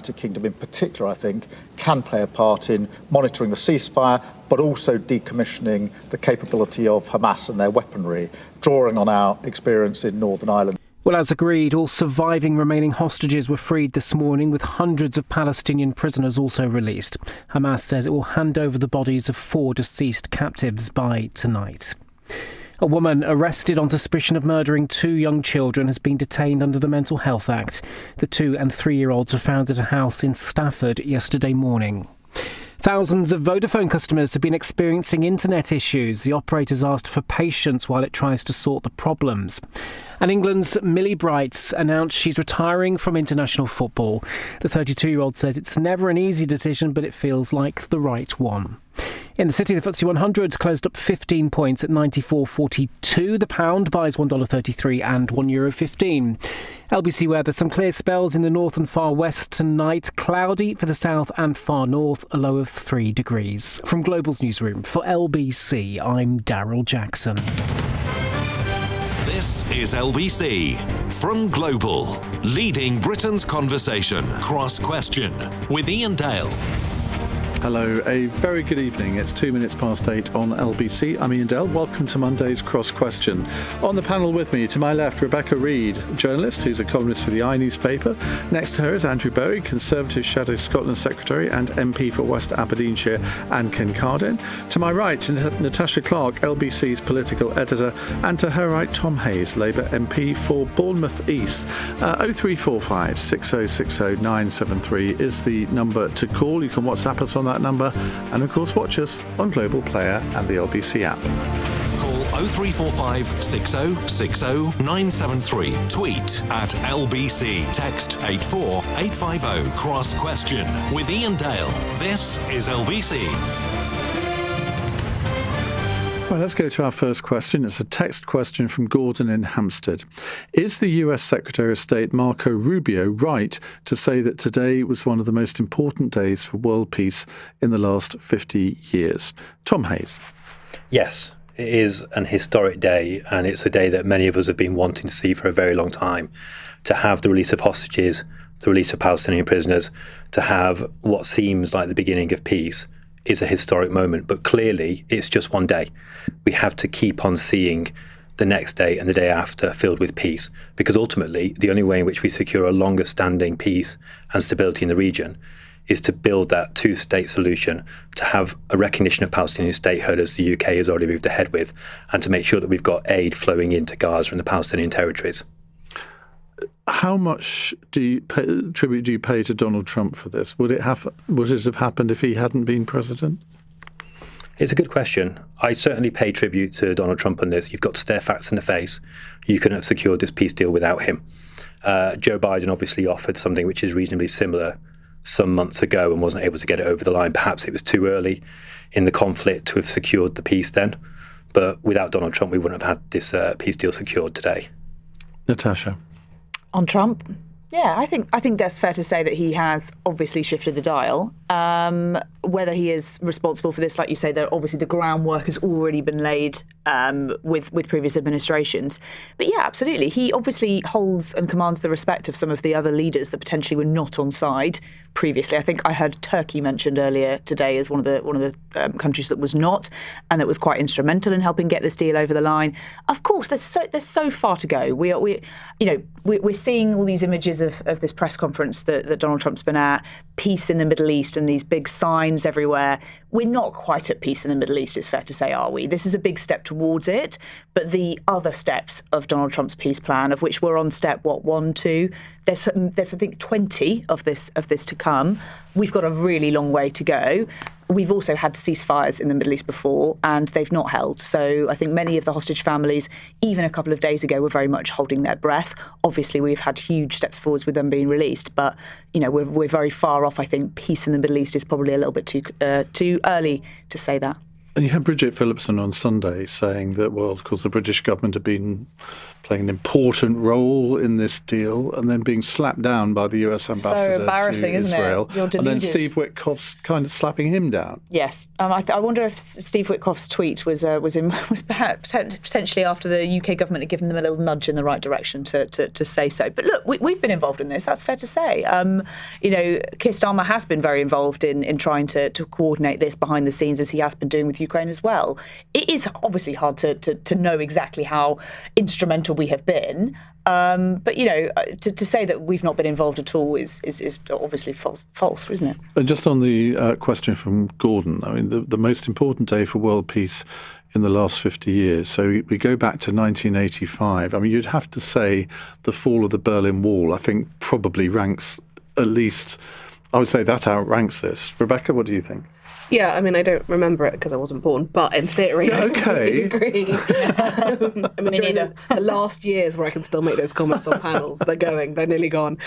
United Kingdom in particular, I think, can play a part in monitoring the ceasefire, but also decommissioning the capability of Hamas and their weaponry, drawing on our experience in Northern Ireland. Well, as agreed, all surviving remaining hostages were freed this morning, with hundreds of Palestinian prisoners also released. Hamas says it will hand over the bodies of 4 deceased captives by tonight. A woman arrested on suspicion of murdering 2 young children has been detained under the Mental Health Act. The 2 and 3-year-olds were found at a house in Stafford yesterday morning. Thousands of Vodafone customers have been experiencing internet issues. The operator's asked for patience while it tries to sort the problems. And England's Millie Bright announced she's retiring from international football. The 32-year-old says it's never an easy decision, but it feels like the right one. In the city, the FTSE 100 closed up 15 points at 94.42. The pound buys $1.33 and €1.15. LBC weather, some clear spells in the north and far west tonight. Cloudy for the south and far north, a low of 3 degrees. From Global's newsroom, for LBC, I'm Daryl Jackson. This is LBC from Global, leading Britain's conversation. Cross Question with Iain Dale. Hello, a very good evening. It's 2 minutes past 8 on LBC. I'm Iain Dale. Welcome to Monday's Cross Question. On the panel with me, to my left, Rebecca Reid, journalist who's a columnist for the I newspaper. Next to her is Andrew Bowie, Conservative Shadow Scotland Secretary and MP for West Aberdeenshire and Kincardine. To my right, Natasha Clark, LBC's political editor. And to her right, Tom Hayes, Labour MP for Bournemouth East. 0345 6060 973 is the number to call. You can WhatsApp us on that number, and of course watch us on Global Player and the LBC app. Call 0345 6060 973. Tweet at LBC. Text 84850. Cross Question with Iain Dale. This is LBC. Well, let's go to our first question. It's a text question from Gordon in Hampstead. Is the US Secretary of State Marco Rubio right to say that today was one of the most important days for world peace in the last 50 years? Tom Hayes. Yes, it is an historic day, and it's a day that many of us have been wanting to see for a very long time. To have the release of hostages, the release of Palestinian prisoners, to have what seems like the beginning of peace is a historic moment, but clearly it's just one day. We have to keep on seeing the next day and the day after filled with peace, because ultimately the only way in which we secure a longer standing peace and stability in the region is to build that 2-state solution, to have a recognition of Palestinian statehood, as the UK has already moved ahead with, and to make sure that we've got aid flowing into Gaza and the Palestinian territories. How much tribute do you pay to Donald Trump for this? Would it have happened if he hadn't been president? It's a good question. I certainly pay tribute to Donald Trump on this. You've got to stare facts in the face. You couldn't have secured this peace deal without him. Joe Biden obviously offered something which is reasonably similar some months ago and wasn't able to get it over the line. Perhaps it was too early in the conflict to have secured the peace then. But without Donald Trump, we wouldn't have had this peace deal secured today. Natasha. On Trump? Yeah, I think that's fair to say that he has obviously shifted the dial. Whether he is responsible for this, like you say, obviously the groundwork has already been laid with previous administrations. But yeah, absolutely. He obviously holds and commands the respect of some of the other leaders that potentially were not on side previously. I think I heard Turkey mentioned earlier today as one of the countries that was not, and that was quite instrumental in helping get this deal over the line. Of course, there's so far to go. We're seeing all these images of this press conference that Donald Trump's been at, peace in the Middle East, and these big signs everywhere. We're not quite at peace in the Middle East, it's fair to say, are we? This is a big step towards it, but the other steps of Donald Trump's peace plan, of which we're on step 1, 2. There's I think 20 of this to come. We've got a really long way to go. We've also had ceasefires in the Middle East before, and they've not held. So I think many of the hostage families, even a couple of days ago, were very much holding their breath. Obviously, we've had huge steps forwards with them being released, but we're very far off. I think peace in the Middle East is probably a little bit too early to say that. And you had Bridget Phillipson on Sunday saying that, well, of course, the British government had been playing an important role in this deal and then being slapped down by the US ambassador so embarrassing, to Israel. Isn't it? You're deluded. And then Steve Witkoff's kind of slapping him down. Yes. I wonder if Steve Witkoff's tweet was perhaps potentially after the UK government had given them a little nudge in the right direction to say so. But look, we've been involved in this. That's fair to say. Keir Starmer has been very involved in trying to coordinate this behind the scenes, as he has been doing with Ukraine as well. It is obviously hard to know exactly how instrumental we have been. But, to say that we've not been involved at all is obviously false, isn't it? And just on the question from Gordon, I mean, the most important day for world peace in the last 50 years. So we go back to 1985. I mean, you'd have to say the fall of the Berlin Wall, I think, probably ranks at least, I would say that outranks this. Rebecca, what do you think? Yeah, I mean, I don't remember it because I wasn't born, but in theory, I completely agree. I mean, during the last years where I can still make those comments on panels, they're nearly gone.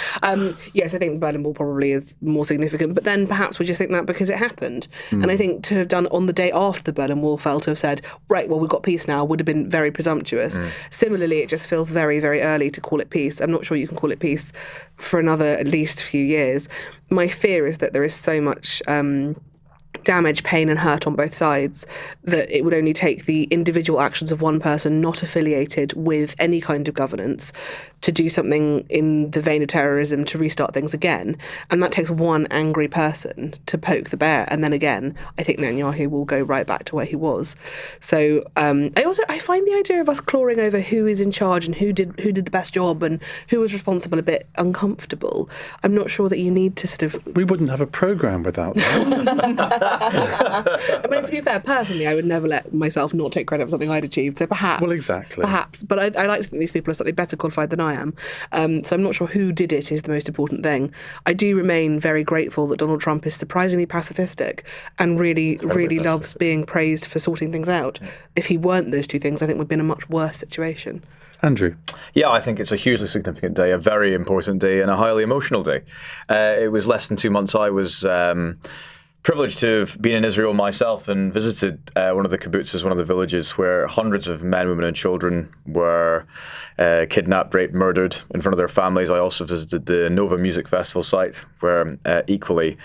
Yes, I think the Berlin Wall probably is more significant, but then perhaps we just think that because it happened. And I think to have done on the day after the Berlin Wall fell, to have said, right, well, we've got peace now, would have been very presumptuous. Similarly, it just feels very, very early to call it peace. I'm not sure you can call it peace for another at least few years. My fear is that there is so much damage, pain and hurt on both sides that it would only take the individual actions of one person not affiliated with any kind of governance to do something in the vein of terrorism to restart things again. And that takes one angry person to poke the bear. And then again, I think Netanyahu will go right back to where he was. So I find the idea of us clawing over who is in charge and who did the best job and who was responsible a bit uncomfortable. I'm not sure that you need to sort of... We wouldn't have a programme without that. I mean, to be fair, personally, I would never let myself not take credit for something I'd achieved. So perhaps... Well, exactly. Perhaps. But I like to think these people are slightly better qualified than I am. So I'm not sure who did it is the most important thing. I do remain very grateful that Donald Trump is surprisingly pacifistic and really loves being praised for sorting things out. Yeah. If he weren't those two things, I think we'd be in a much worse situation. Andrew? Yeah, I think it's a hugely significant day, a very important day and a highly emotional day. It was less than 2 months I was privileged to have been in Israel myself and visited one of the kibbutzes, one of the villages where hundreds of men, women and children were kidnapped, raped, murdered in front of their families. I also visited the Nova Music Festival site where equally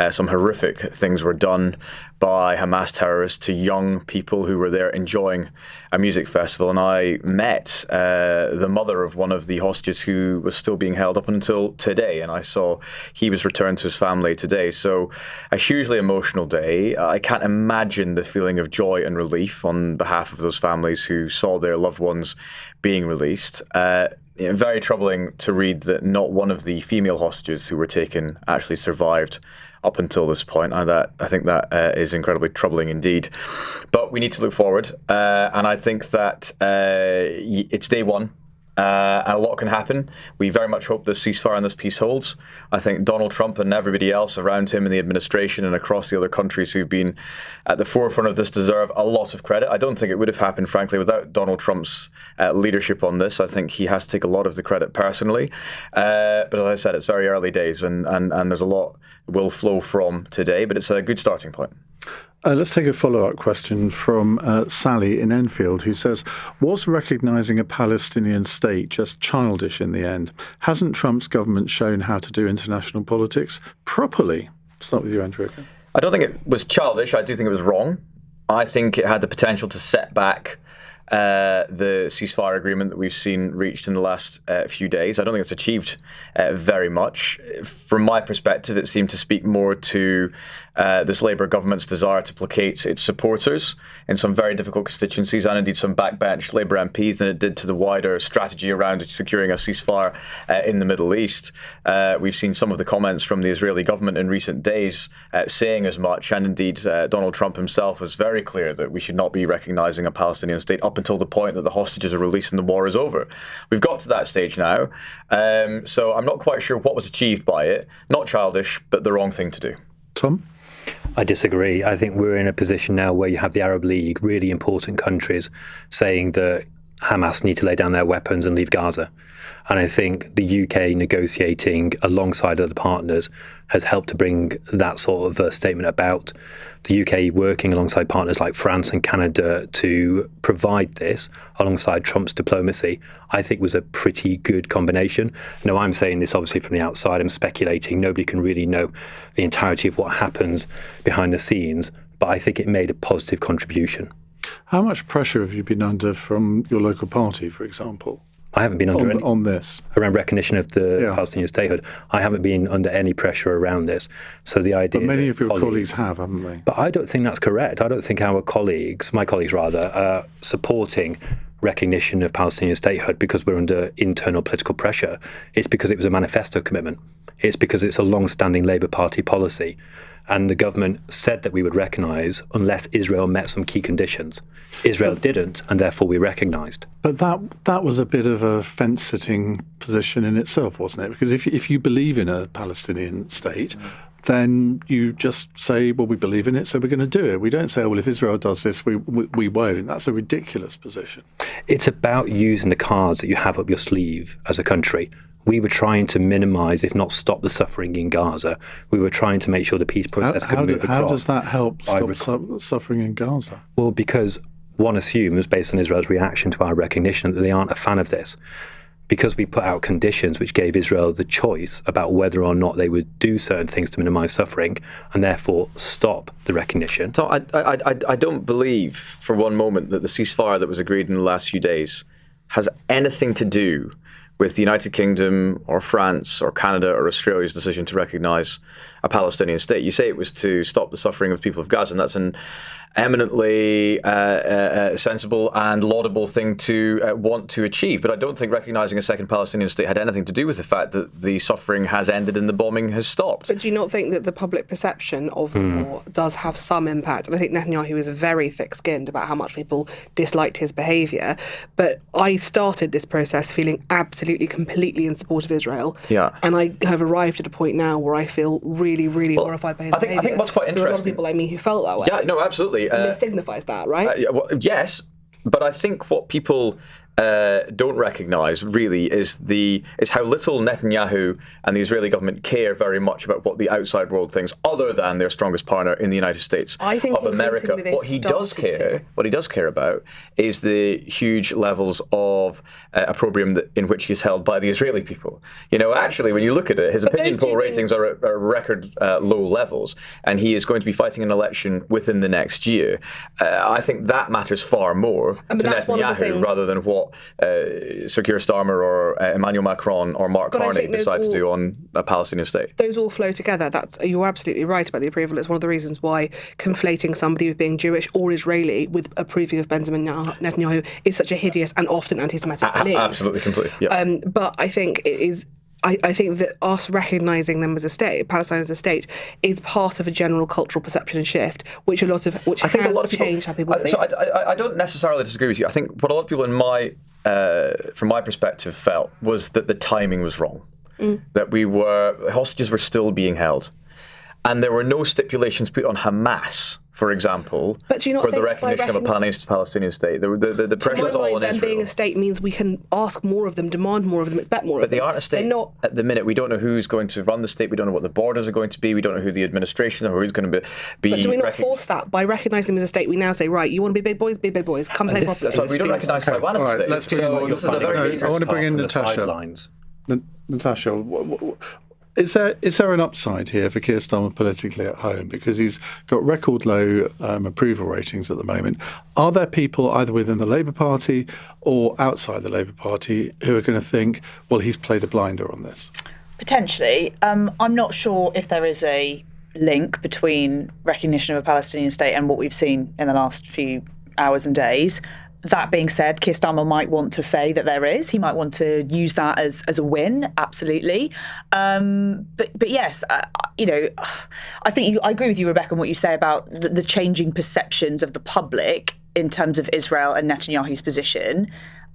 some horrific things were done by Hamas terrorists to young people who were there enjoying a music festival. And I met the mother of one of the hostages who was still being held up until today. And I saw he was returned to his family today. So a hugely emotional day. I can't imagine the feeling of joy and relief on behalf of those families who saw their loved ones being released. Very troubling to read that not one of the female hostages who were taken actually survived up until this point. And I think that is incredibly troubling indeed. But we need to look forward. And I think that it's day one. And a lot can happen. We very much hope this ceasefire and this peace holds. I think Donald Trump and everybody else around him in the administration and across the other countries who've been at the forefront of this deserve a lot of credit. I don't think it would have happened, frankly, without Donald Trump's leadership on this. I think he has to take a lot of the credit personally. But as I said, it's very early days and there's a lot will flow from today, but it's a good starting point. Let's take a follow-up question from Sally in Enfield, who says, was recognising a Palestinian state just childish in the end? Hasn't Trump's government shown how to do international politics properly? Start with you, Andrew. I don't think it was childish. I do think it was wrong. I think it had the potential to set back the ceasefire agreement that we've seen reached in the last few days. I don't think it's achieved very much. From my perspective, it seemed to speak more to this Labour government's desire to placate its supporters in some very difficult constituencies and indeed some backbench Labour MPs than it did to the wider strategy around securing a ceasefire in the Middle East. We've seen some of the comments from the Israeli government in recent days saying as much, and indeed Donald Trump himself was very clear that we should not be recognising a Palestinian state up until the point that the hostages are released and the war is over. We've got to that stage now, so I'm not quite sure what was achieved by it. Not childish, but the wrong thing to do. Tom? I disagree. I think we're in a position now where you have the Arab League, really important countries, saying that Hamas need to lay down their weapons and leave Gaza. And I think the UK negotiating alongside other partners has helped to bring that sort of statement about. The UK working alongside partners like France and Canada to provide this alongside Trump's diplomacy, I think was a pretty good combination. Now, I'm saying this obviously from the outside, I'm speculating. Nobody can really know the entirety of what happens behind the scenes, but I think it made a positive contribution. How much pressure have you been under from your local party, for example? I haven't been under any on this around recognition of the Palestinian statehood. I haven't been under any pressure around this. So the idea, but many of your colleagues have, haven't they? But I don't think that's correct. I don't think our colleagues, my colleagues rather, are supporting recognition of Palestinian statehood because we're under internal political pressure. It's because it was a manifesto commitment. It's because it's a long-standing Labour Party policy. And the government said that we would recognise unless Israel met some key conditions. Israel didn't, and therefore we recognised. But that was a bit of a fence-sitting position in itself, wasn't it? Because if you believe in a Palestinian state, then you just say, well, we believe in it, so we're going to do it. We don't say, oh, well, if Israel does this, we won't. That's a ridiculous position. It's about using the cards that you have up your sleeve as a country. We were trying to minimise, if not stop, the suffering in Gaza. We were trying to make sure the peace process could move across. How does that help stop suffering in Gaza? Well, because one assumes, based on Israel's reaction to our recognition, that they aren't a fan of this. Because we put out conditions which gave Israel the choice about whether or not they would do certain things to minimise suffering and therefore stop the recognition. So I don't believe for one moment that the ceasefire that was agreed in the last few days has anything to do with the United Kingdom or France or Canada or Australia's decision to recognise a Palestinian state. You say it was to stop the suffering of the people of Gaza, and that's an eminently sensible and laudable thing to want to achieve. But I don't think recognising a second Palestinian state had anything to do with the fact that the suffering has ended and the bombing has stopped. But do you not think that the public perception of the war does have some impact? And I think Netanyahu is very thick-skinned about how much people disliked his behaviour. But I started this process feeling absolutely, completely in support of Israel. Yeah. And I have arrived at a point now where I feel really, really horrified by his behaviour. I think what's quite interesting... There are a lot of people like me who felt that way. Yeah, no, absolutely. And this signifies that, right? Yes, but I think what people don't recognise really is how little Netanyahu and the Israeli government care very much about what the outside world thinks, other than their strongest partner in the United States of America. What he does care about is the huge levels of opprobrium in which he's held by the Israeli people. You know, actually, when you look at it, his opinion poll ratings are at record low levels, and he is going to be fighting an election within the next year. I think that matters far more to Netanyahu rather than what Sir Keir Starmer or Emmanuel Macron or Mark Carney decide to do on a Palestinian state. Those all flow together. You're absolutely right about the approval. It's one of the reasons why conflating somebody with being Jewish or Israeli with approving of Benjamin Netanyahu is such a hideous and often anti-Semitic belief. Absolutely, completely. Yeah. But I think it is. I think that us recognising them as a state, Palestine as a state, is part of a general cultural perception and shift, which has changed how people think. So I don't necessarily disagree with you. I think what a lot of people from my perspective felt was that the timing was wrong, that hostages were still being held, and there were no stipulations put on Hamas, for example, for the recognition of a Palestinian state. The pressure is all on Israel. Being a state means we can ask more of them, demand more of them, expect more of them. But they aren't a state at the minute. We don't know who's going to run the state. We don't know what the borders are going to be. We don't know who the administration or who's going to be. But do we not force that? By recognising them as a state, we now say, right, you want to be big boys? Be big boys. Come play properly. So we don't recognise Taiwan as a state. Let's bring I want to bring in Natasha. Natasha, is there an upside here for Keir Starmer politically at home? Because he's got record low approval ratings at the moment. Are there people either within the Labour Party or outside the Labour Party who are going to think, well, he's played a blinder on this? Potentially. I'm not sure if there is a link between recognition of a Palestinian state and what we've seen in the last few hours and days. That being said, Keir Starmer might want to say that there is. He might want to use that as a win, absolutely. But yes, I think I agree with you, Rebecca, on what you say about the changing perceptions of the public in terms of Israel and Netanyahu's position.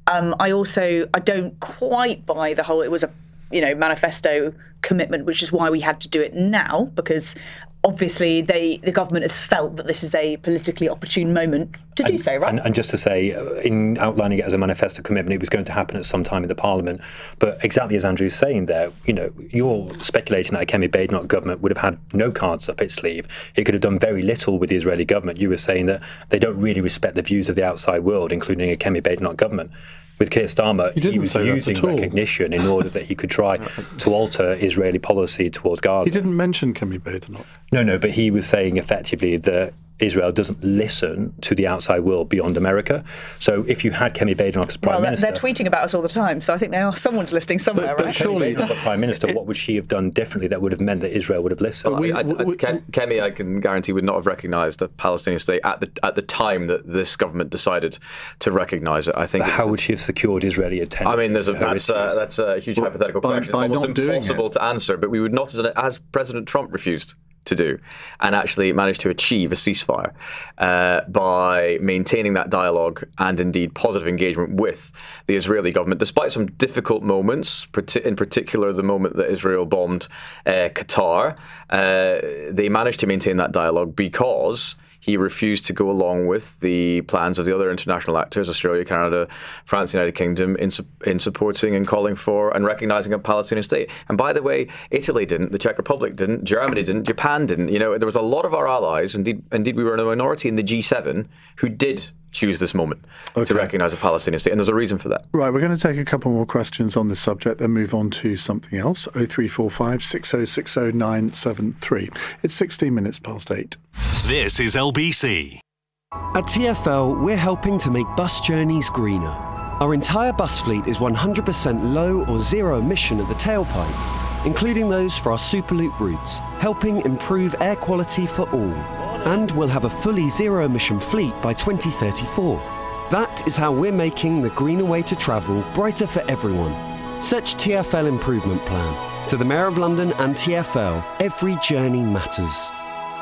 I don't quite buy the whole it was a manifesto commitment, which is why we had to do it now, because obviously, the government has felt that this is a politically opportune moment to do so, right? And just to say, in outlining it as a manifesto commitment, it was going to happen at some time in the Parliament. But exactly as Andrew's saying there, you're speculating that a Kemi Badenoch government would have had no cards up its sleeve. It could have done very little with the Israeli government. You were saying that they don't really respect the views of the outside world, including a Kemi Badenoch government. With Keir Starmer, he was using recognition in order that he could try to alter Israeli policy towards Gaza. He didn't mention Kemi Badenoch. No, but he was saying effectively that Israel doesn't listen to the outside world beyond America. So if you had Kemi Badenoch as Prime Minister... they're tweeting about us all the time, so I think someone's listening somewhere, but right? Surely, Kemi Badenoch, the Prime Minister, what would she have done differently that would have meant that Israel would have listened? Kemi, I can guarantee, would not have recognised a Palestinian state at the time that this government decided to recognise it. I think. But how would she have secured Israeli attention? I mean, that's a huge hypothetical question. It's almost impossible to answer, but we would not have done it as President Trump refused to do, and actually managed to achieve a ceasefire by maintaining that dialogue and indeed positive engagement with the Israeli government, despite some difficult moments, in particular the moment that Israel bombed Qatar. They managed to maintain that dialogue because he refused to go along with the plans of the other international actors, Australia, Canada, France, the United Kingdom, in supporting and calling for and recognising a Palestinian state. And by the way, Italy didn't, the Czech Republic didn't, Germany didn't, Japan didn't. There was a lot of our allies, indeed we were in a minority in the G7, who did choose this moment to recognise a Palestinian state, and there's a reason for that. Right, we're going to take a couple more questions on this subject, then move on to something else. 0345 6060 973. It's 16 minutes past 8. This is LBC. At TfL, we're helping to make bus journeys greener. Our entire bus fleet is 100% low or zero emission at the tailpipe, including those for our Superloop routes, helping improve air quality for all. And we'll have a fully zero-emission fleet by 2034. That is how we're making the greener way to travel brighter for everyone. Search TfL Improvement Plan. To the Mayor of London and TfL, every journey matters.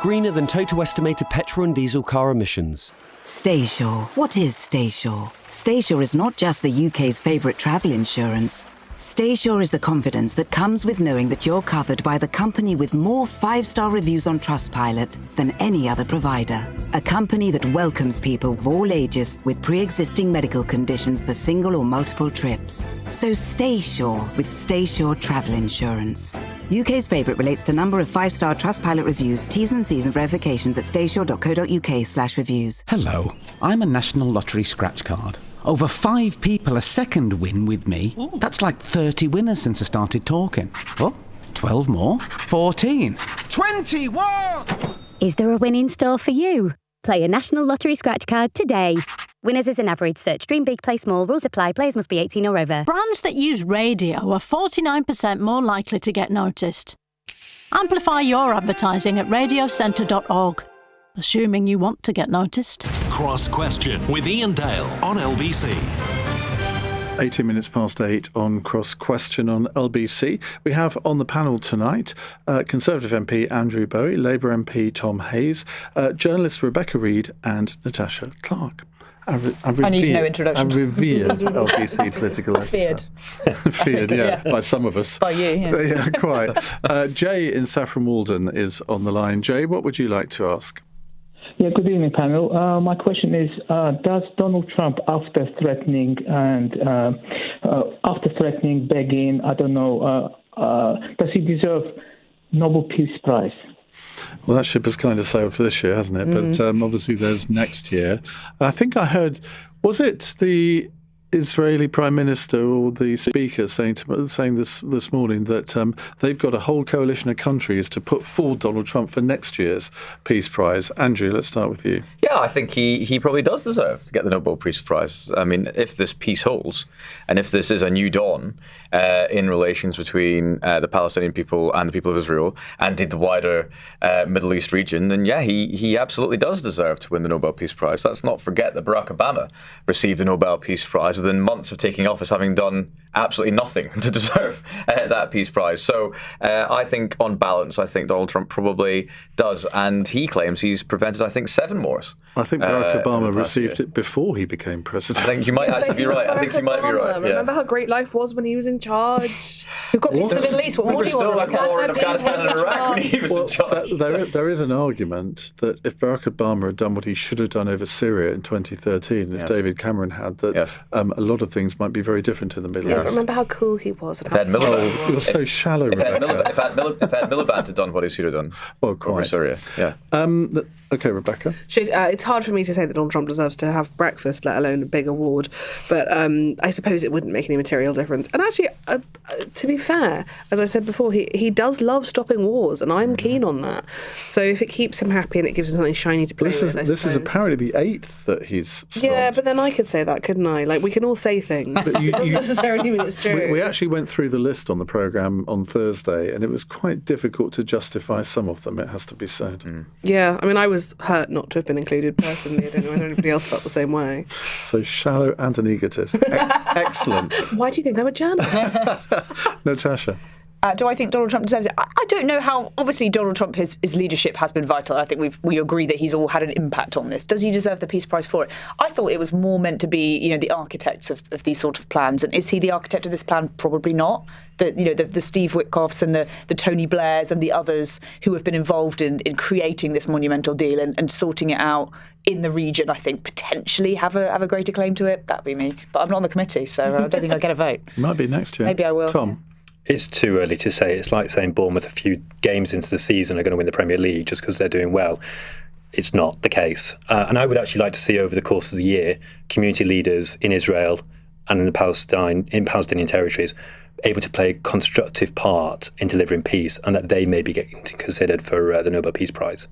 Greener than total estimated petrol and diesel car emissions. Staysure. What is Staysure? Staysure is not just the UK's favourite travel insurance. Staysure is the confidence that comes with knowing that you're covered by the company with more 5-star reviews on Trustpilot than any other provider. A company that welcomes people of all ages with pre-existing medical conditions for single or multiple trips. So Staysure with Staysure Travel Insurance. UK's favourite relates to number of 5-star Trustpilot reviews, T's and C's and verifications at staysure.co.uk/reviews. Hello, I'm a National Lottery scratch card. Over 5 people a second win with me. Ooh. That's like 30 winners since I started talking. Oh, 12 more. 14. 21! Is there a win in store for you? Play a National Lottery scratch card today. Winners is an average. Search Dream Big, Play Small. Rules apply. Players must be 18 or over. Brands that use radio are 49% more likely to get noticed. Amplify your advertising at radiocentre.org. Assuming you want to get noticed. Cross Question with Iain Dale on LBC. 18 minutes past 8 on Cross Question on LBC. We have on the panel tonight Conservative MP Andrew Bowie, Labour MP Tom Hayes, journalists Rebecca Reid and Natasha Clark. I need no introduction. A revered LBC political editor. Feared, yeah, by some of us. By you, yeah. Yeah, quite. Jay in Saffron Walden is on the line. Jay, what would you like to ask? Yeah, good evening, panel. My question is, does Donald Trump, after threatening, begging, does he deserve Nobel Peace Prize? Well, that ship has kind of sailed for this year, hasn't it? But obviously there's next year. I think I heard, was it the Israeli Prime Minister or the Speaker saying this morning that they've got a whole coalition of countries to put forward Donald Trump for next year's Peace Prize? Andrew, let's start with you. Yeah, I think he probably does deserve to get the Nobel Peace Prize. I mean, if this peace holds, and if this is a new dawn in relations between the Palestinian people and the people of Israel, and indeed the wider Middle East region, then yeah, he absolutely does deserve to win the Nobel Peace Prize. Let's not forget that Barack Obama received the Nobel Peace Prize within months of taking office, having done absolutely nothing to deserve that Peace Prize. So I think, on balance, I think Donald Trump probably does, and he claims he's prevented, I think, 7 wars. I think Barack Obama received it before he became president. I think you might actually be right. I think you might be right. Yeah. Remember how great life was when he was in charge? We've got peace in the Middle East. What more do you want? Still like war in Afghanistan and Iraq when he was in there is an argument that if Barack Obama had done what he should have done over Syria in 2013, if David Cameron had, that a lot of things might be very different in the Middle East. Remember how cool he was. You're so shallow, Rebecca. If Miliband had done what he should have done over Syria. Yeah. Okay, Rebecca. It's hard for me to say that Donald Trump deserves to have breakfast, let alone a big award. But I suppose it wouldn't make any material difference. And actually, to be fair, as I said before, he does love stopping wars, and I'm keen on that. So if it keeps him happy and it gives him something shiny to play with, this is apparently the 8th that he's stopped. Yeah, but then I could say that, couldn't I? Like, we can all say things. It doesn't necessarily mean it's true. We actually went through the list on the programme on Thursday, and it was quite difficult to justify some of them, it has to be said. Yeah, I mean, I was hurt not to have been included personally. I don't know whether anybody else felt the same way. So shallow and an egotist. Excellent. Why do you think I'm a journalist? Natasha. Do I think Donald Trump deserves it? I don't know how. Obviously, Donald Trump, his leadership has been vital. I think we agree that he's all had an impact on this. Does he deserve the Peace Prize for it? I thought it was more meant to be, the architects of these sort of plans. And is he the architect of this plan? Probably not. The Steve Witkoffs and the Tony Blairs and the others who have been involved in creating this monumental deal and sorting it out in the region, I think, potentially have a greater claim to it. That'd be me. But I'm not on the committee, so I don't think I'll get a vote. Might be next year. Maybe I will. Tom? It's too early to say. It's like saying Bournemouth a few games into the season are going to win the Premier League just because they're doing well. It's not the case. And I would actually like to see over the course of the year community leaders in Israel and in Palestinian territories able to play a constructive part in delivering peace, and that they may be getting considered for the Nobel Peace Prize.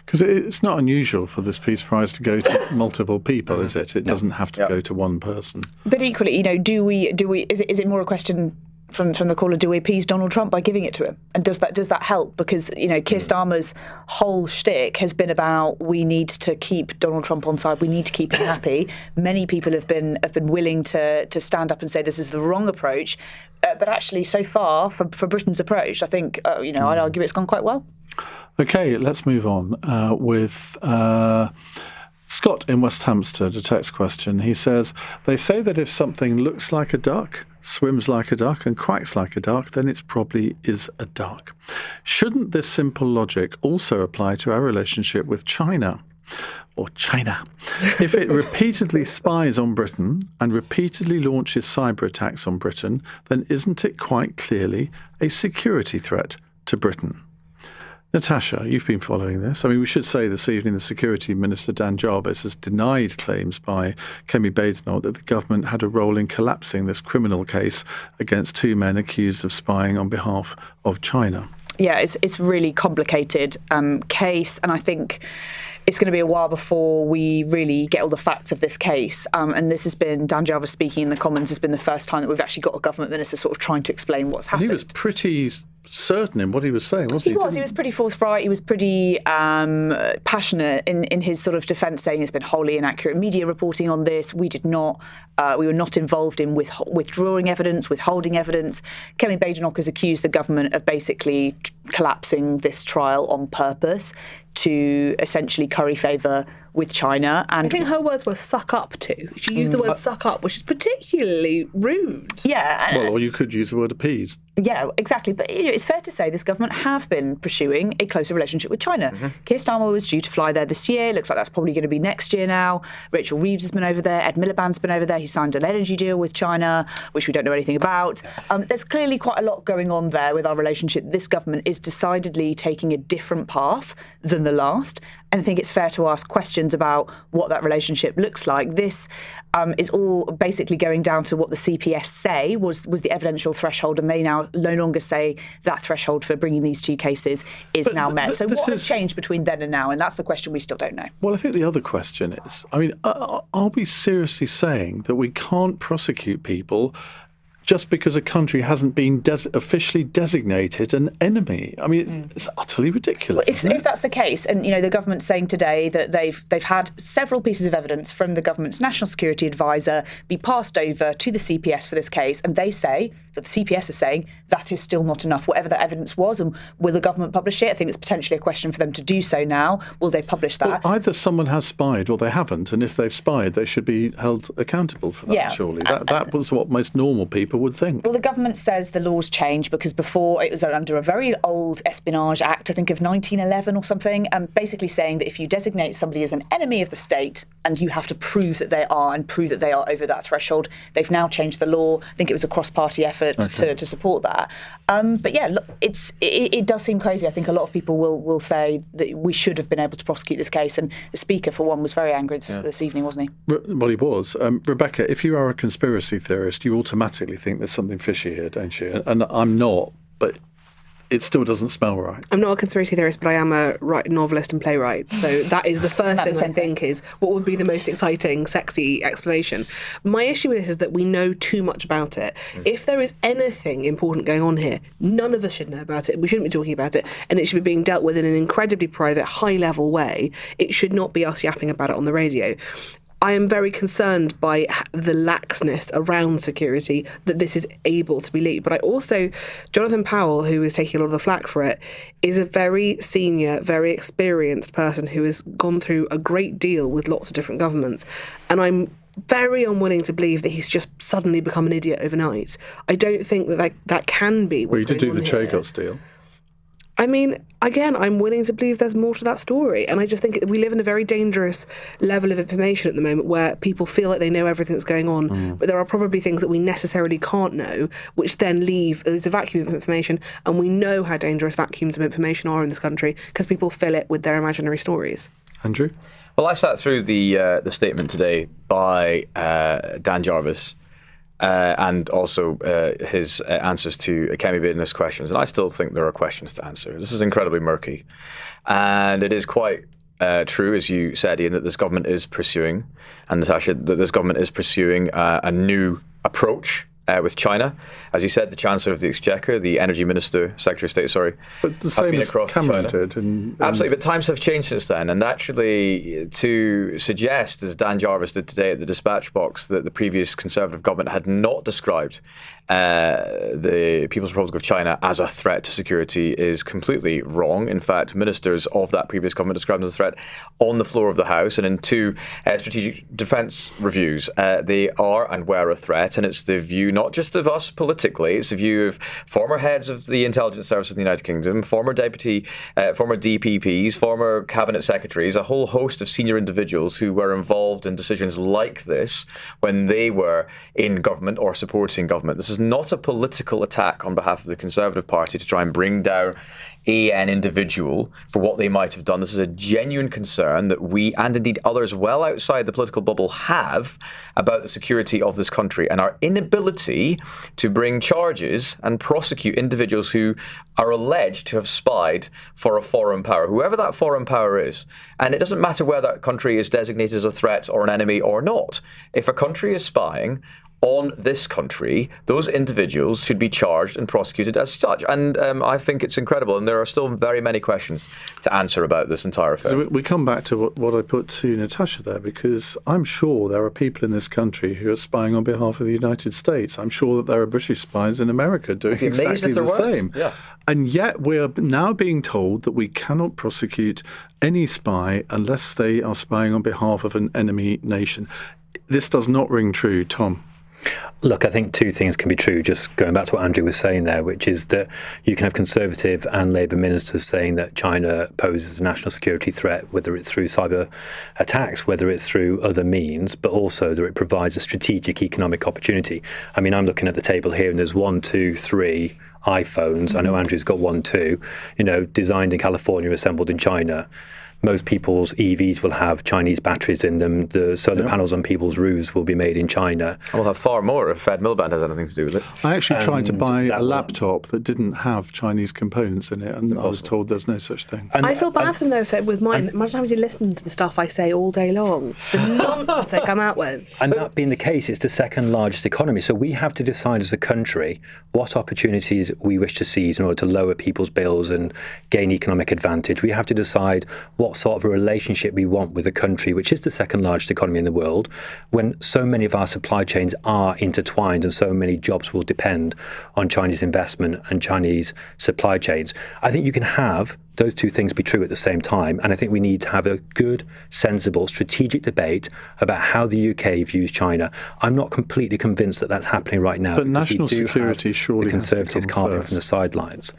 Because it's not unusual for this Peace Prize to go to multiple people, is it? It doesn't have to go to one person. But equally, do we? Is it more a question from the caller? Do we appease Donald Trump by giving it to him? And does that help? Because Keir Starmer's whole shtick has been about we need to keep Donald Trump on side. We need to keep him happy. Many people have been willing to stand up and say this is the wrong approach. But actually, so far for Britain's approach, I think I'd argue it's gone quite well. Okay, let's move on with Scott in West Hampstead, a text question. He says, they say that if something looks like a duck, swims like a duck and quacks like a duck, then it probably is a duck. Shouldn't this simple logic also apply to our relationship with China? Or China. If it repeatedly spies on Britain and repeatedly launches cyber attacks on Britain, then isn't it quite clearly a security threat to Britain? Natasha, you've been following this. I mean, we should say this evening the Security Minister, Dan Jarvis, has denied claims by Kemi Badenoch that the government had a role in collapsing this criminal case against two men accused of spying on behalf of China. Yeah, it's really complicated case, and I think it's going to be a while before we really get all the facts of this case. And this has been, Dan Jarvis speaking in the Commons, has been the first time that we've actually got a government minister sort of trying to explain what's happened. And he was pretty certain in what he was saying, wasn't he? He was pretty forthright. He was pretty passionate in his sort of defence, saying there's been wholly inaccurate media reporting on this. We were not involved in withdrawing evidence, withholding evidence. Kemi Badenoch has accused the government of basically collapsing this trial on purpose to essentially curry favour with China. And I think her words were suck up to. She used the word suck up, which is particularly rude. Yeah. Well, or you could use the word appease. Yeah, exactly. But it's fair to say this government have been pursuing a closer relationship with China. Mm-hmm. Keir Starmer was due to fly there this year. Looks like that's probably going to be next year now. Rachel Reeves has been over there. Ed Miliband's been over there. He signed an energy deal with China, which we don't know anything about. There's clearly quite a lot going on there with our relationship. This government is decidedly taking a different path than the last. And I think it's fair to ask questions about what that relationship looks like. This is all basically going down to what the CPS say was the evidential threshold, and they now no longer say that threshold for bringing these two cases is now met. So what has changed between then and now? And that's the question we still don't know. Well, I think the other question is, I mean, are we seriously saying that we can't prosecute people just because a country hasn't been officially designated an enemy? I mean, it's utterly ridiculous. Well, if that's the case, and the government's saying today that they've had several pieces of evidence from the government's national security advisor be passed over to the CPS for this case, and they say But the CPS is saying that is still not enough, whatever that evidence was. And will the government publish it? I think it's potentially a question for them to do so now. Will they publish that? Well, either someone has spied or they haven't. And if they've spied, they should be held accountable for that, surely. That was what most normal people would think. Well, the government says the laws changed because before it was under a very old Espionage Act, I think of 1911 or something, basically saying that if you designate somebody as an enemy of the state and you have to prove that they are and prove that they are over that threshold, they've now changed the law. I think it was a cross-party effort to support that. But yeah, look, it does seem crazy. I think a lot of people will say that we should have been able to prosecute this case, and the Speaker, for one, was very angry this evening, wasn't he? Well, he was. Rebecca, if you are a conspiracy theorist, you automatically think there's something fishy here, don't you? And I'm not, but it still doesn't smell right. I'm not a conspiracy theorist, but I am a novelist and playwright. So that is the first thing I think is what would be the most exciting, sexy explanation. My issue with this is that we know too much about it. If there is anything important going on here, none of us should know about it. We shouldn't be talking about it. And it should be being dealt with in an incredibly private, high-level way. It should not be us yapping about it on the radio. I am very concerned by the laxness around security that this is able to be leaked. But I also, Jonathan Powell, who is taking a lot of the flack for it, is a very senior, very experienced person who has gone through a great deal with lots of different governments. And I'm very unwilling to believe that he's just suddenly become an idiot overnight. I don't think that can be what's going on here. Well, you did do the Chagos deal. I mean, again, I'm willing to believe there's more to that story. And I just think we live in a very dangerous level of information at the moment where people feel like they know everything that's going on, but there are probably things that we necessarily can't know, which then there's a vacuum of information. And we know how dangerous vacuums of information are in this country because people fill it with their imaginary stories. Andrew? Well, I sat through the statement today by Dan Jarvis, and also his answers to Kemi Badenoch's questions. And I still think there are questions to answer. This is incredibly murky. And it is quite true, as you said, Iain, that this government is pursuing, and Natasha, that this government is pursuing a new approach with China. As you said, the Chancellor of the Exchequer, the Energy Minister, Secretary of State, but the same as Cameron did. Absolutely, but times have changed since then. And actually, to suggest, as Dan Jarvis did today at the Dispatch Box, that the previous Conservative government had not described the People's Republic of China as a threat to security is completely wrong. In fact, ministers of that previous government described them as a threat on the floor of the House, and in two strategic defence reviews, they are and were a threat. And it's the view not just of us politically, it's the view of former heads of the intelligence services in the United Kingdom, former DPPs, former cabinet secretaries, a whole host of senior individuals who were involved in decisions like this when they were in government or supporting government. This is not a political attack on behalf of the Conservative Party to try and bring down an individual for what they might have done. This is a genuine concern that we, and indeed others well outside the political bubble, have about the security of this country and our inability to bring charges and prosecute individuals who are alleged to have spied for a foreign power, whoever that foreign power is. And it doesn't matter whether that country is designated as a threat or an enemy or not. If a country is spying on this country, those individuals should be charged and prosecuted as such. And I think it's incredible. And there are still very many questions to answer about this entire affair. So we come back to what I put to Natasha there, because I'm sure there are people in this country who are spying on behalf of the United States. I'm sure that there are British spies in America doing exactly the same. Yeah. And yet we are now being told that we cannot prosecute any spy unless they are spying on behalf of an enemy nation. This does not ring true, Tom. Look, I think two things can be true, just going back to what Andrew was saying there, which is that you can have Conservative and Labour ministers saying that China poses a national security threat, whether it's through cyber attacks, whether it's through other means, but also that it provides a strategic economic opportunity. I mean, I'm looking at the table here and there's 1, 2, 3 iPhones. I know Andrew's got 1, 2, designed in California, assembled in China. Most people's EVs will have Chinese batteries in them. The solar panels on people's roofs will be made in China. And we'll have far more if Ed Miliband has anything to do with it. I actually tried to buy a laptop that didn't have Chinese components in it, and I was told there's no such thing. I feel bad for them, though, with mine. Much times you listen to the stuff I say all day long, the nonsense I come out with. And that being the case, it's the second largest economy. So we have to decide as a country what opportunities we wish to seize in order to lower people's bills and gain economic advantage. We have to decide what sort of a relationship we want with a country which is the second largest economy in the world, when so many of our supply chains are intertwined and so many jobs will depend on Chinese investment and Chinese supply chains. I think you can have those two things be true at the same time, and I think we need to have a good, sensible, strategic debate about how the UK views China. I'm not completely convinced that that's happening right now. But national security surely the Conservatives carving from the sidelines.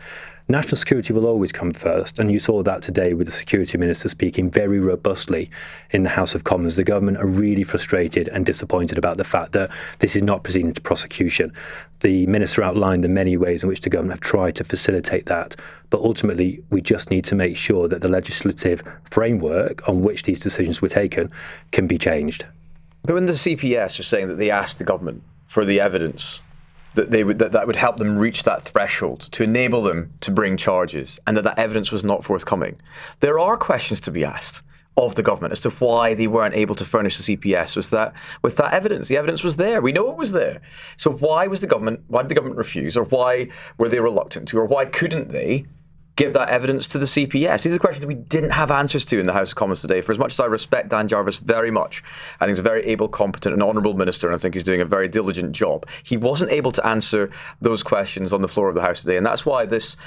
National security will always come first, and you saw that today with the Security Minister speaking very robustly in the House of Commons. The government are really frustrated and disappointed about the fact that this is not proceeding to prosecution. The Minister outlined the many ways in which the government have tried to facilitate that, but ultimately we just need to make sure that the legislative framework on which these decisions were taken can be changed. But when the CPS are saying that they asked the government for the evidence that would help them reach that threshold to enable them to bring charges, and that evidence was not forthcoming, there are questions to be asked of the government as to why they weren't able to furnish the CPS with that evidence. The evidence was there. We know it was there. So why did the government refuse, or why were they reluctant to, or why couldn't they give that evidence to the CPS? These are questions that we didn't have answers to in the House of Commons today. For as much as I respect Dan Jarvis very much, I think he's a very able, competent and honourable minister, and I think he's doing a very diligent job, he wasn't able to answer those questions on the floor of the House today. And that's why this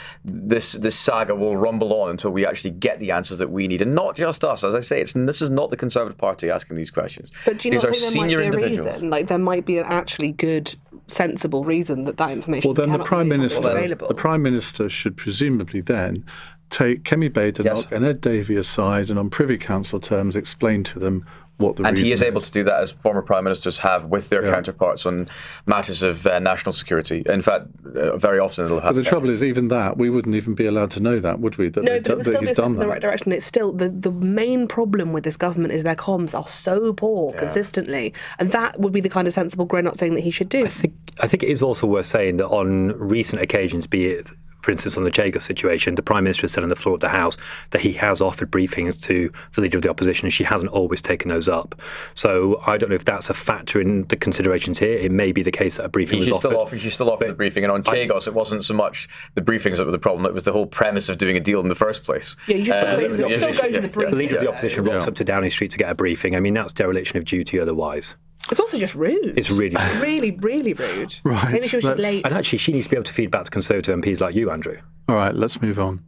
saga will rumble on until we actually get the answers that we need. And not just us. As I say, this is not the Conservative Party asking these questions. But do you these not are think there senior might be a individuals. reason? Like, there might be an actually good, sensible reason that information well, then cannot the Prime be Minister, available. the Prime Minister should presumably then take Kemi Badenoch and Ed Davey aside and on Privy Council terms explain to them what the reason is. And he is able to do that, as former Prime Ministers have, with their counterparts on matters of national security. In fact, very often it'll happen. But the trouble is, even that, we wouldn't even be allowed to know that, would we? That No, but it was still he's done in the that. right direction. It's still the main problem with this government is their comms are so poor consistently, and that would be the kind of sensible grown-up thing that he should do. I think it is also worth saying that on recent occasions, be it, for instance, on the Chagos situation, the Prime Minister has said on the floor of the House that he has offered briefings to the Leader of the Opposition, and she hasn't always taken those up. So I don't know if that's a factor in the considerations here. It may be the case that a briefing was offered. She still offered the briefing, and on Chagos it wasn't so much the briefings that were the problem, it was the whole premise of doing a deal in the first place. Yeah, you should still go to the briefing. The Leader of the Opposition rocks up to Downing Street to get a briefing. I mean, that's dereliction of duty otherwise. It's also just rude. It's really rude. Really, really rude. Right. Maybe she was just late. And actually, she needs to be able to feed back to Conservative MPs like you, Andrew. All right, let's move on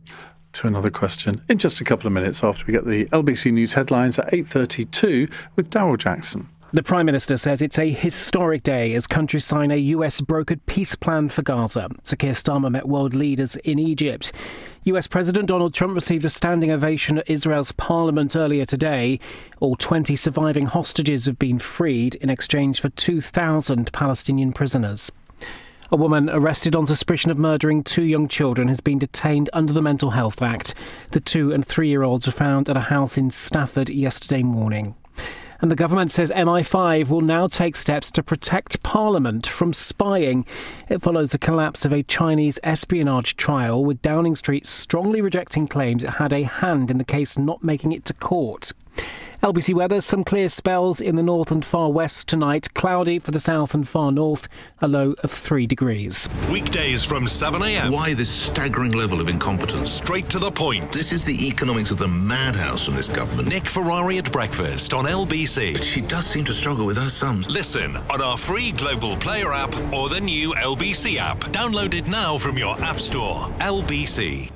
to another question in just a couple of minutes after we get the LBC News headlines at 8:32 with Darryl Jackson. The Prime Minister says it's a historic day as countries sign a US brokered peace plan for Gaza. Sir Keir Starmer met world leaders in Egypt. US President Donald Trump received a standing ovation at Israel's parliament earlier today. All 20 surviving hostages have been freed in exchange for 2,000 Palestinian prisoners. A woman arrested on suspicion of murdering 2 young children has been detained under the Mental Health Act. The 2- and 3-year-olds were found at a house in Stafford yesterday morning. And the government says MI5 will now take steps to protect Parliament from spying. It follows the collapse of a Chinese espionage trial, with Downing Street strongly rejecting claims it had a hand in the case not making it to court. LBC weather, some clear spells in the north and far west tonight. Cloudy for the south and far north, a low of 3 degrees. Weekdays from 7 a.m. Why this staggering level of incompetence? Straight to the point. This is the economics of the madhouse from this government. Nick Ferrari at breakfast on LBC. But she does seem to struggle with her sums. Listen on our free Global Player app or the new LBC app. Download it now from your app store. LBC.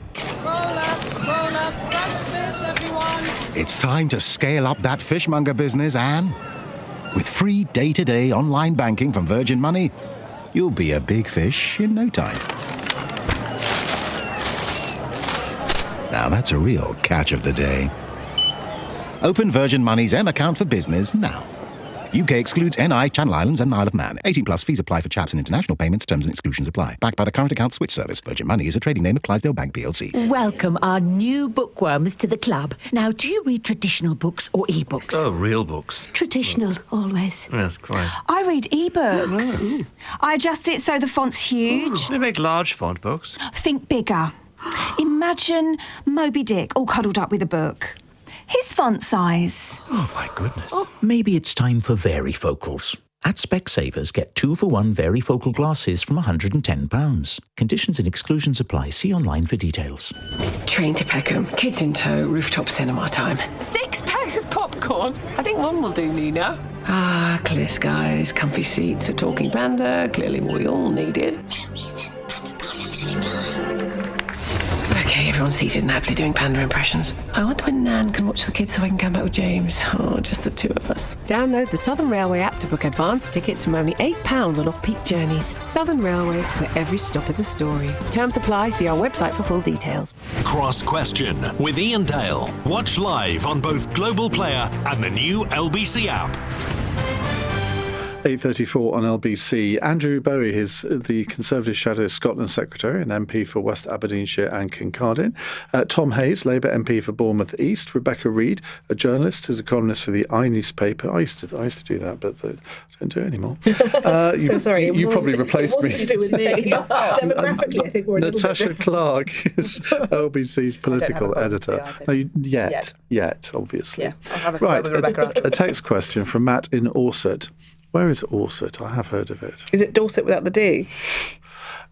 Roll up, breakfast, everyone. It's time to scale up that fishmonger business, Anne. With free day-to-day online banking from Virgin Money, you'll be a big fish in no time. Now that's a real catch of the day. Open Virgin Money's M account for business now. UK excludes NI, Channel Islands and Isle of Man. 18 plus fees apply for chaps and international payments. Terms and exclusions apply. Backed by the current account switch service. Virgin Money is a trading name of Clydesdale Bank PLC. Welcome our new bookworms to the club. Now, do you read traditional books or e-books? Oh, real books. Traditional, always. Yes, quite. I read e-books. I adjust it so the font's huge. They make large font books. Think bigger. Imagine Moby Dick all cuddled up with a book. His font size. Oh, my goodness. Maybe it's time for varifocals. At Specsavers, get 2-for-1 varifocal glasses from £110. Conditions and exclusions apply. See online for details. Train to Peckham, kids in tow, rooftop cinema time. 6 packs of popcorn? I think one will do, Nina. Ah, clear skies, comfy seats, a talking panda, clearly what we all needed. Okay, everyone's seated and happily doing panda impressions. I wonder when Nan can watch the kids so I can come back with James. Oh, just the two of us. Download the Southern Railway app to book advance tickets from only £8 on off-peak journeys. Southern Railway, where every stop is a story. Terms apply. See our website for full details. Cross Question with Iain Dale. Watch live on both Global Player and the new LBC app. 8:34 on LBC. Andrew Bowie is the Conservative Shadow Scotland Secretary and MP for West Aberdeenshire and Kincardine. Tom Hayes, Labour MP for Bournemouth East. Rebecca Reid, a journalist who's a columnist for the I newspaper. I used to do that, but I don't do it anymore. So sorry. You probably replaced me. It wasn't to do with me. Demographically, I think we're a little Natasha bit different. Clark is LBC's political editor. No, yet, obviously. Yeah, I'll have a right, with Rebecca. a text question from Matt in Orsett. Where is Orsett? I have heard of it. Is it Dorset without the D?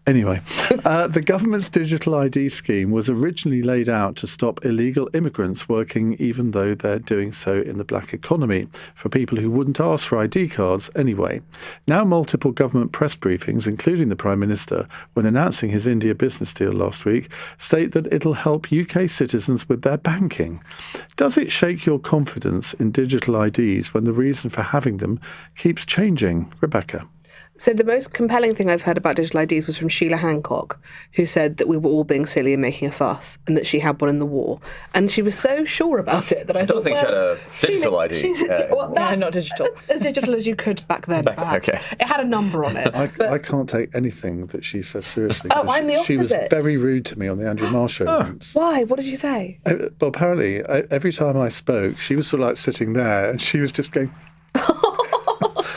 Anyway, the government's digital ID scheme was originally laid out to stop illegal immigrants working even though they're doing so in the black economy for people who wouldn't ask for ID cards anyway. Now multiple government press briefings, including the Prime Minister, when announcing his India business deal last week, state that it'll help UK citizens with their banking. Does it shake your confidence in digital IDs when the reason for having them keeps changing? Rebecca. So the most compelling thing I've heard about digital IDs was from Sheila Hancock, who said that we were all being silly and making a fuss, and that she had one in the war. And she was so sure about it that I don't think she had a digital ID. Not digital. As digital as you could back then, perhaps. Okay. It had a number on it. I can't take anything that she says seriously. Oh, I'm the opposite. She was very rude to me on the Andrew Marr show once. Why? What did you say? Well, apparently, every time I spoke, she was sort of like sitting there, and she was just going...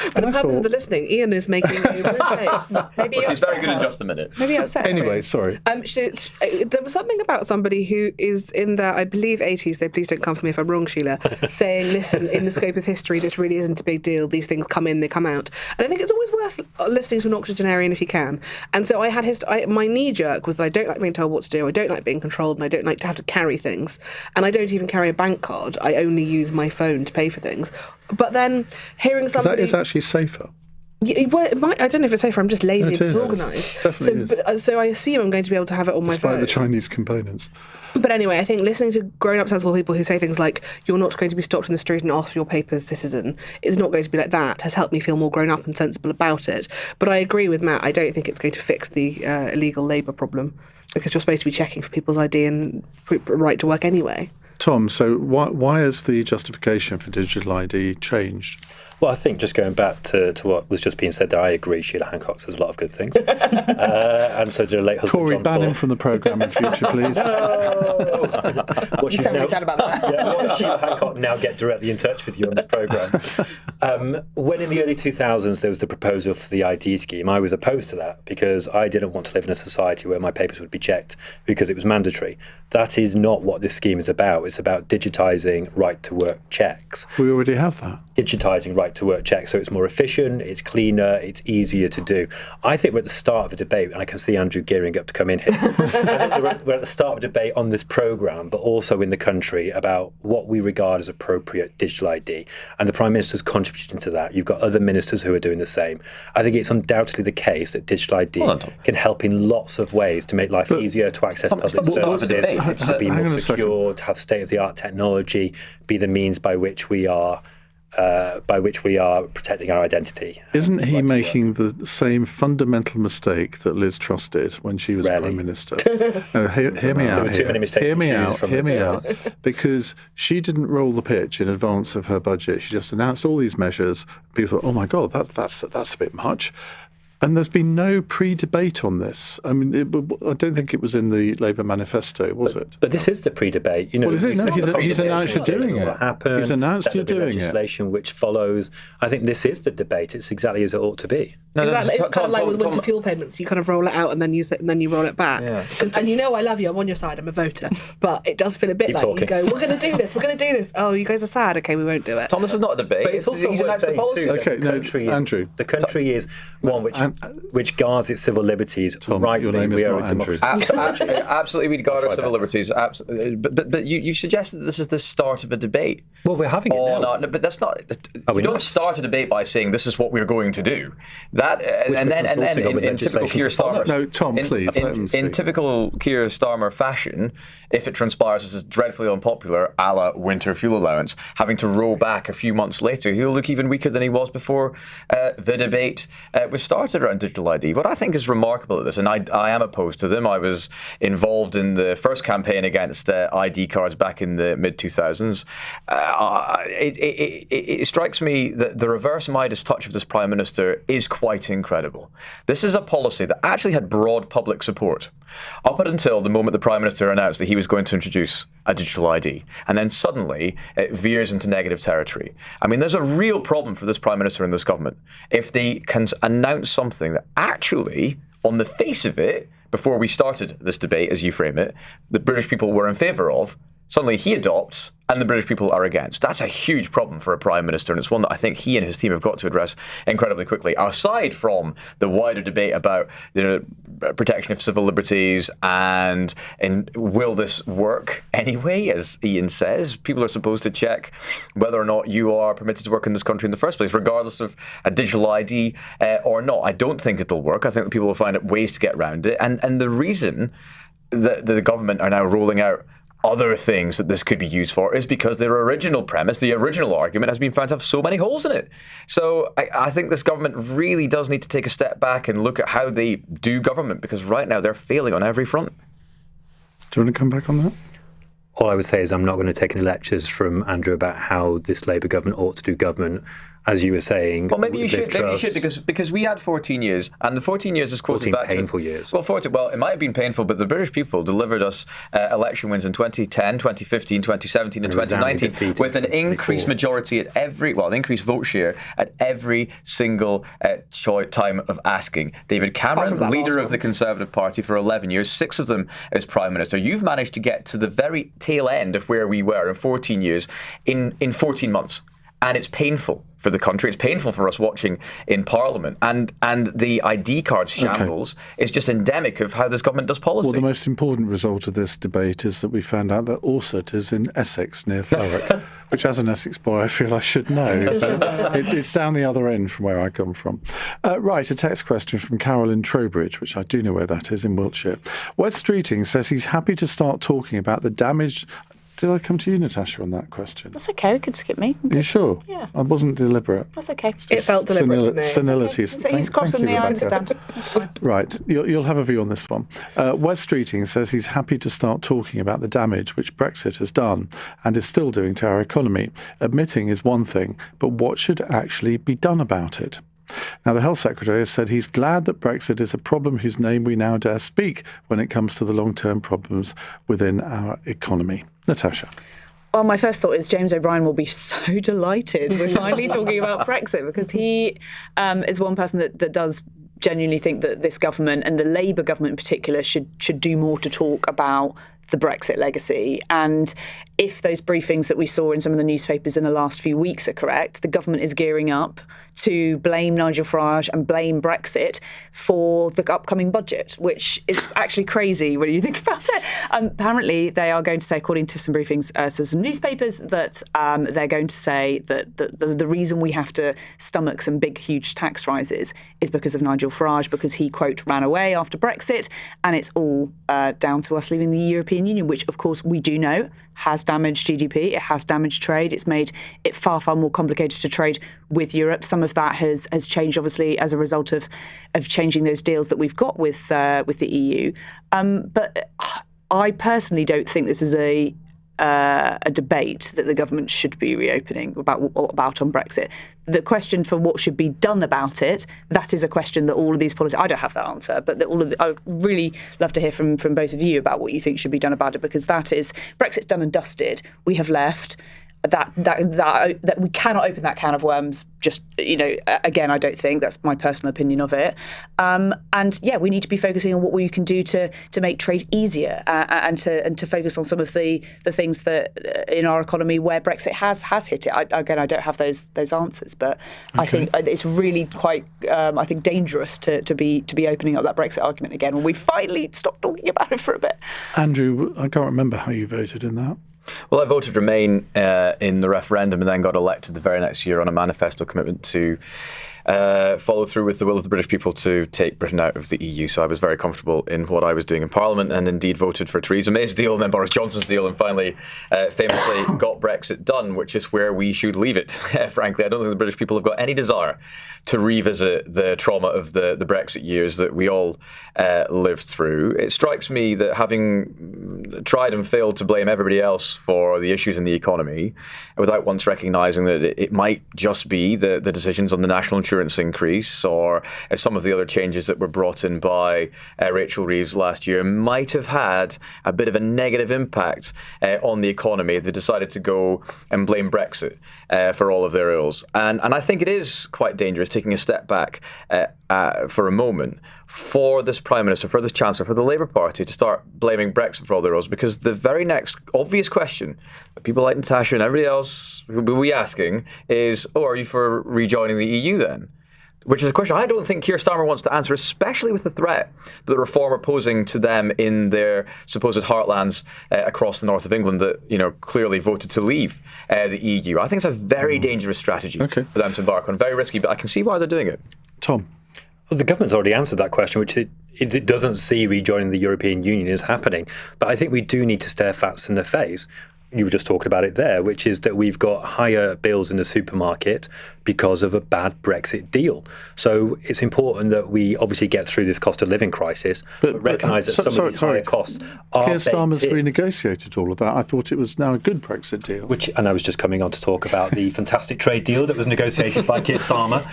For the purpose of the listening, Iain is making a rude face. Maybe she's very good in just a minute. Maybe upset. Anyway, sorry. There was something about somebody who is in their, I believe, 80s, though please don't come for me if I'm wrong, Sheila, saying, listen, in the scope of history, this really isn't a big deal. These things come in, they come out. And I think it's always worth listening to an octogenarian if you can. And so I had my knee-jerk was that I don't like being told what to do, I don't like being controlled, and I don't like to have to carry things. And I don't even carry a bank card. I only use my phone to pay for things. But then hearing somebody... Is that actually safer? Well, I don't know if it's safer. I'm just lazy and disorganised. Definitely so I assume I'm going to be able to have it on my phone. Despite the Chinese components. But anyway, I think listening to grown-up sensible people who say things like, you're not going to be stopped in the street and asked for your papers, citizen, it's not going to be like that, has helped me feel more grown-up and sensible about it. But I agree with Matt, I don't think it's going to fix the illegal labour problem, because you're supposed to be checking for people's ID and right to work anyway. Tom, so why has the justification for digital ID changed? Well, I think just going back to what was just being said there, I agree. Sheila Hancock says a lot of good things. And so did her late husband, Corey, John ban Ford. him from the programme in future, please. You sound really sad about that. Yeah, Sheila Hancock now get directly in touch with you on this programme. When in the early 2000s there was the proposal for the ID scheme, I was opposed to that because I didn't want to live in a society where my papers would be checked because it was mandatory. That is not what this scheme is about. It's about digitising right-to-work checks. We already have that. Digitising right-to-work checks, so it's more efficient, it's cleaner, it's easier to do. I think we're at the start of a debate, and I can see Andrew gearing up to come in here. I think we're at the start of a debate on this programme, but also in the country, about what we regard as appropriate digital ID. And the Prime Minister's contributing to that. You've got other ministers who are doing the same. I think it's undoubtedly the case that digital ID can help in lots of ways to make life easier, to access public services, to be more secure, to have state-of-the-art technology, be the means by which we are protecting our identity. Isn't he making the same fundamental mistake that Liz Truss did when she was Prime Minister? No, hear me out. Too many mistakes. Hear me out. Because she didn't roll the pitch in advance of her budget. She just announced all these measures. People thought, oh my God, that's a bit much. And there's been no pre-debate on this. I mean, I don't think it was in the Labour manifesto, was it? But this is the pre-debate. You know, well, is it? No, he's announced you're doing it. He's announced you're doing it. Legislation which follows. I think this is the debate. It's exactly as it ought to be. It's kind of like with winter fuel payments. You kind of roll it out and then you roll it back. Yeah. And I love you. I'm on your side. I'm a voter. But it does feel a bit you go, we're going to do this. We're going to do this. Oh, you guys are sad. Okay, we won't do it. Tom, this is not a debate. But it's also he's announced the policy. Andrew. The country is one which guards its civil liberties. Tom, your name is not Andrew. Absolutely, we guard our civil liberties. But you suggested that this is the start of a debate. Well, we're having it now. No, but that's not. You don't start a debate by saying this is what we're going to do. And then in typical Keir Starmer. No, Tom, please. In typical Keir Starmer fashion, if it transpires as dreadfully unpopular, a la winter fuel allowance, having to roll back a few months later, he'll look even weaker than he was before the debate was started around digital ID. What I think is remarkable at this, and I am opposed to them. I was involved in the first campaign against ID cards back in the mid-2000s. It strikes me that the reverse Midas touch of this Prime Minister is quite incredible. This is a policy that actually had broad public support up until the moment the Prime Minister announced that he was going to introduce a digital ID. And then suddenly it veers into negative territory. I mean, there's a real problem for this Prime Minister and this government if they can announce something that actually, on the face of it, before we started this debate, as you frame it, the British people were in favour of. Suddenly he adopts and the British people are against. That's a huge problem for a Prime Minister, and it's one that I think he and his team have got to address incredibly quickly. Aside from the wider debate about protection of civil liberties and will this work anyway, as Iain says, people are supposed to check whether or not you are permitted to work in this country in the first place, regardless of a digital ID or not. I don't think it'll work. I think that people will find ways to get around it. And the reason that the government are now rolling out other things that this could be used for is because their original premise, the original argument, has been found to have so many holes in it. So I think this government really does need to take a step back and look at how they do government, because right now they're failing on every front. Do you want to come back on that? All I would say is I'm not going to take any lectures from Andrew about how this Labour government ought to do government. As you were saying, well, maybe you should because we had 14 years, and the 14 years is quoted back to painful years. Well, it might have been painful, but the British people delivered us election wins in 2010, 2015, 2017, and 2019 with an increased majority at an increased vote share at every single time of asking. David Cameron, leader of the Conservative Party for 11 years, 6 of them as Prime Minister. You've managed to get to the very tail end of where we were in 14 years in 14 months. And it's painful for the country. It's painful for us watching in Parliament. And the ID card shambles is just endemic of how this government does policy. Well, the most important result of this debate is that we found out that Orsett is in Essex near Thurrock, which as an Essex boy I feel I should know. It's down the other end from where I come from. Right, a text question from Carol in Trowbridge, which I do know where that is, in Wiltshire. West Streeting says he's happy to start talking about the damage... Did I come to you, Natasha, on that question? That's okay. You could skip me. Are you sure? Yeah. I wasn't deliberate. That's okay. It felt deliberate to me. Senility. Okay. He's crossing me, I understand. That's fine. Right. You'll have a view on this one. West Streeting says he's happy to start talking about the damage which Brexit has done and is still doing to our economy. Admitting is one thing, but what should actually be done about it? Now, the Health Secretary has said he's glad that Brexit is a problem whose name we now dare speak when it comes to the long-term problems within our economy. Natasha. Well, my first thought is James O'Brien will be so delighted we're finally talking about Brexit, because he is one person that does genuinely think that this government, and the Labour government in particular, should do more to talk about the Brexit legacy. And if those briefings that we saw in some of the newspapers in the last few weeks are correct, the government is gearing up to blame Nigel Farage and blame Brexit for the upcoming budget, which is actually crazy when you think about it. Apparently, they are going to say, according to some briefings, to some newspapers, that they're going to say that the reason we have to stomach some big, huge tax rises is because of Nigel Farage, because he, quote, ran away after Brexit, and it's all down to us leaving the European Union, which, of course, we do know has damaged GDP, it has damaged trade, it's made it far, far more complicated to trade with Europe. Some of that has changed, obviously, as a result of changing those deals that we've got with the EU. But I personally don't think this is a debate that the government should be reopening about on Brexit. The question for what should be done about it, that is a question that all of these politicians, I don't have that answer, but I would really love to hear from both of you about what you think should be done about it, because that is, Brexit's done and dusted. We have left. that we cannot open that can of worms. Just, again, I don't think that's my personal opinion of it. And yeah, we need to be focusing on what we can do to make trade easier and to focus on some of the things that in our economy where Brexit has hit it. I don't have those answers, but I think it's really quite dangerous to be opening up that Brexit argument again when we finally stopped talking about it for a bit. Andrew, I can't remember how you voted in that. Well, I voted Remain in the referendum and then got elected the very next year on a manifesto commitment to follow through with the will of the British people to take Britain out of the EU. So I was very comfortable in what I was doing in Parliament, and indeed voted for Theresa May's deal and then Boris Johnson's deal, and finally famously got Brexit done, which is where we should leave it. Frankly, I don't think the British people have got any desire to revisit the trauma of the Brexit years that we all lived through. It strikes me that having tried and failed to blame everybody else for the issues in the economy, without once recognising that it might just be the decisions on the national insurance increase or some of the other changes that were brought in by Rachel Reeves last year, might have had a bit of a negative impact on the economy. They decided to go and blame Brexit for all of their ills. And I think it is quite dangerous, taking a step back for a moment, for this Prime Minister, for this Chancellor, for the Labour Party to start blaming Brexit for all their ills, because the very next obvious question that people like Natasha and everybody else will be asking is, are you for rejoining the EU then? Which is a question I don't think Keir Starmer wants to answer, especially with the threat that the Reform are posing to them in their supposed heartlands across the north of England that, clearly voted to leave the EU. I think it's a very dangerous strategy for them to embark on. Very risky, but I can see why they're doing it. Tom? Well, the government's already answered that question, which it doesn't see rejoining the European Union as happening. But I think we do need to stare facts in the face. You were just talking about it there, which is that we've got higher bills in the supermarket because of a bad Brexit deal. So it's important that we obviously get through this cost of living crisis, but recognise that some of these higher costs are Keir Starmer's renegotiated all of that. I thought it was now a good Brexit deal. And I was just coming on to talk about the fantastic trade deal that was negotiated by Keir Starmer.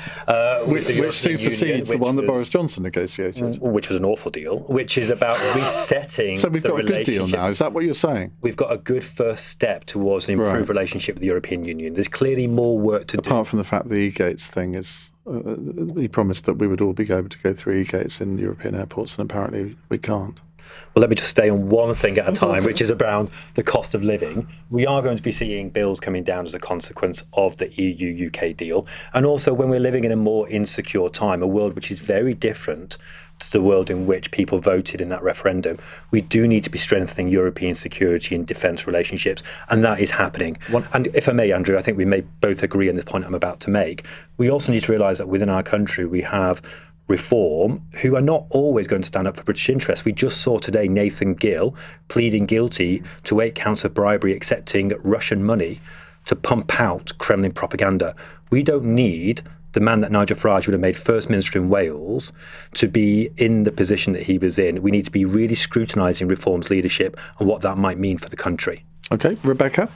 Which supersedes the one that Boris Johnson negotiated. Which was an awful deal, which is about resetting So we've got a good deal now, is that what you're saying? We've got a good first step towards an improved relationship with the European Union. There's clearly more work to do. Apart from the fact the e-gates thing is, he promised that we would all be able to go through e-gates in European airports, and apparently we can't. Well, let me just stay on one thing at a time, which is around the cost of living. We are going to be seeing bills coming down as a consequence of the EU-UK deal. And also when we're living in a more insecure time, a world which is very different to the world in which people voted in that referendum, we do need to be strengthening European security and defence relationships, and that is happening. And if I may, Andrew, I think we may both agree on the point I'm about to make. We also need to realise that within our country we have Reform who are not always going to stand up for British interests. We just saw today Nathan Gill pleading guilty to 8 counts of bribery, accepting Russian money to pump out Kremlin propaganda. We don't need the man that Nigel Farage would have made First Minister in Wales to be in the position that he was in. We need to be really scrutinising Reform's leadership and what that might mean for the country. OK, Rebecca?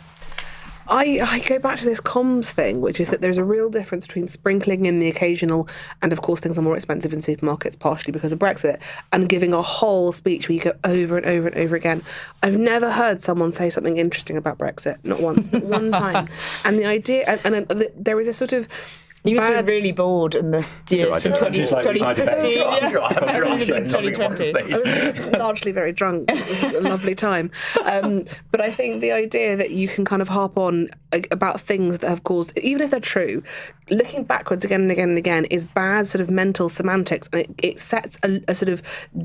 I go back to this comms thing, which is that there's a real difference between sprinkling in the occasional, and of course things are more expensive in supermarkets, partially because of Brexit, and giving a whole speech where you go over and over and over again. I've never heard someone say something interesting about Brexit, not once, not one time. And the idea, and there is a sort of... You must have been really bored in the years from 2015. I was largely very drunk. It was a lovely time. But I think the idea that you can kind of harp on about things that have caused, even if they're true, looking backwards again and again and again is bad sort of mental semantics, and it sets a sort of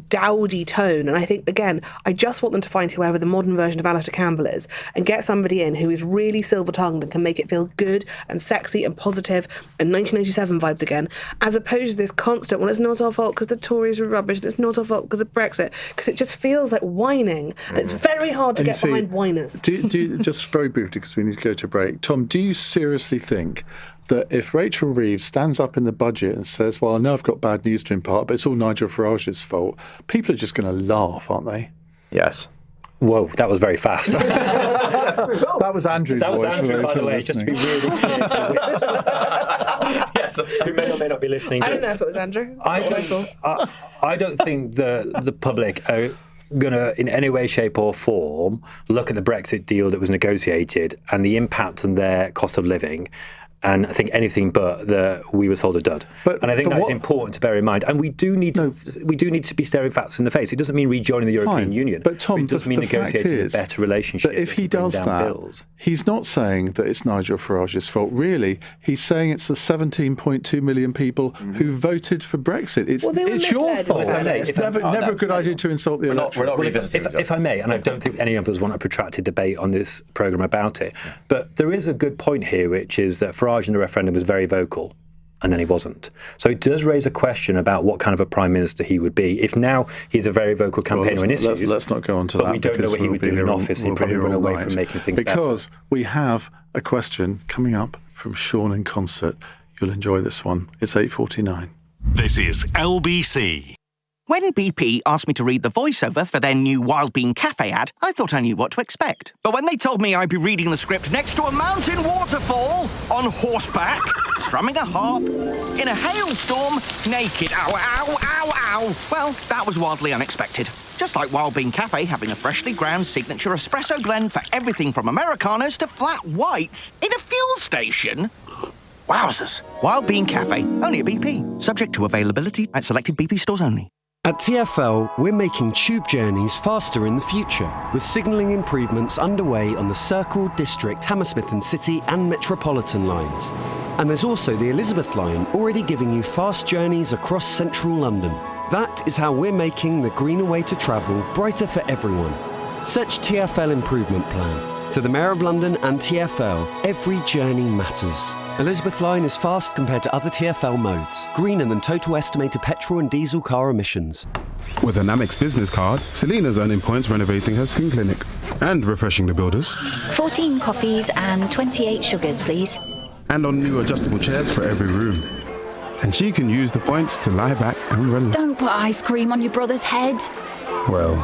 dowdy tone. And I think, again, I just want them to find whoever the modern version of Alistair Campbell is and get somebody in who is really silver-tongued and can make it feel good and sexy and positive and 1987 vibes again, as opposed to this constant, well, it's not our fault because the Tories were rubbish, and it's not our fault because of Brexit, because it just feels like whining, and it's very hard to get behind whiners. Do you, just very briefly, because we need to go to break, Tom, do you seriously think that if Rachel Reeves stands up in the budget and says, well, I know I've got bad news to impart, but it's all Nigel Farage's fault, people are just going to laugh, aren't they? Yes. Whoa, that was very fast. That was Andrew's voice. That was Andrew, by the way, just to be really clear to yes, who may or may not be listening. I don't know if it was Andrew. I don't think the public going to, in any way, shape or form, look at the Brexit deal that was negotiated and the impact on their cost of living. And I think anything but we were sold a dud. And I think that's important to bear in mind. And we do need to be staring facts in the face. It doesn't mean rejoining the European Union. But Tom, it does mean negotiating a better relationship. But if he does that, he's not saying that it's Nigel Farage's fault. Really, he's saying it's the 17.2 million people who voted for Brexit. It's your fault. It's never a good idea to insult the electorate. If I may, and I don't think any of us want a protracted debate on this programme about it, but there is a good point here, which is that Farage in the referendum was very vocal, and then he wasn't. So it does raise a question about what kind of a prime minister he would be. If now he's a very vocal campaigner on issues, let's not go on to that. But we don't know what he would do in office. He'd probably run away from making things better. Because we have a question coming up from Sean in concert. You'll enjoy this one. It's 8:49. This is LBC. When BP asked me to read the voiceover for their new Wild Bean Cafe ad, I thought I knew what to expect. But when they told me I'd be reading the script next to a mountain waterfall, on horseback, strumming a harp, in a hailstorm, naked, ow, ow, ow, ow, well, that was wildly unexpected. Just like Wild Bean Cafe having a freshly ground signature espresso blend for everything from Americanos to flat whites in a fuel station. Wowzers. Wild Bean Cafe, only at BP. Subject to availability at selected BP stores only. At TfL, we're making tube journeys faster in the future, with signalling improvements underway on the Circle, District, Hammersmith and City and Metropolitan lines. And there's also the Elizabeth line, already giving you fast journeys across central London. That is how we're making the greener way to travel brighter for everyone. Search TfL Improvement Plan. To the Mayor of London and TfL, every journey matters. Elizabeth line is fast compared to other TfL modes. Greener than total estimated petrol and diesel car emissions. With an Amex business card, Selena's earning points renovating her skin clinic and refreshing the builders. 14 coffees and 28 sugars, please. And on new adjustable chairs for every room. And she can use the points to lie back and relax. Don't put ice cream on your brother's head. Well,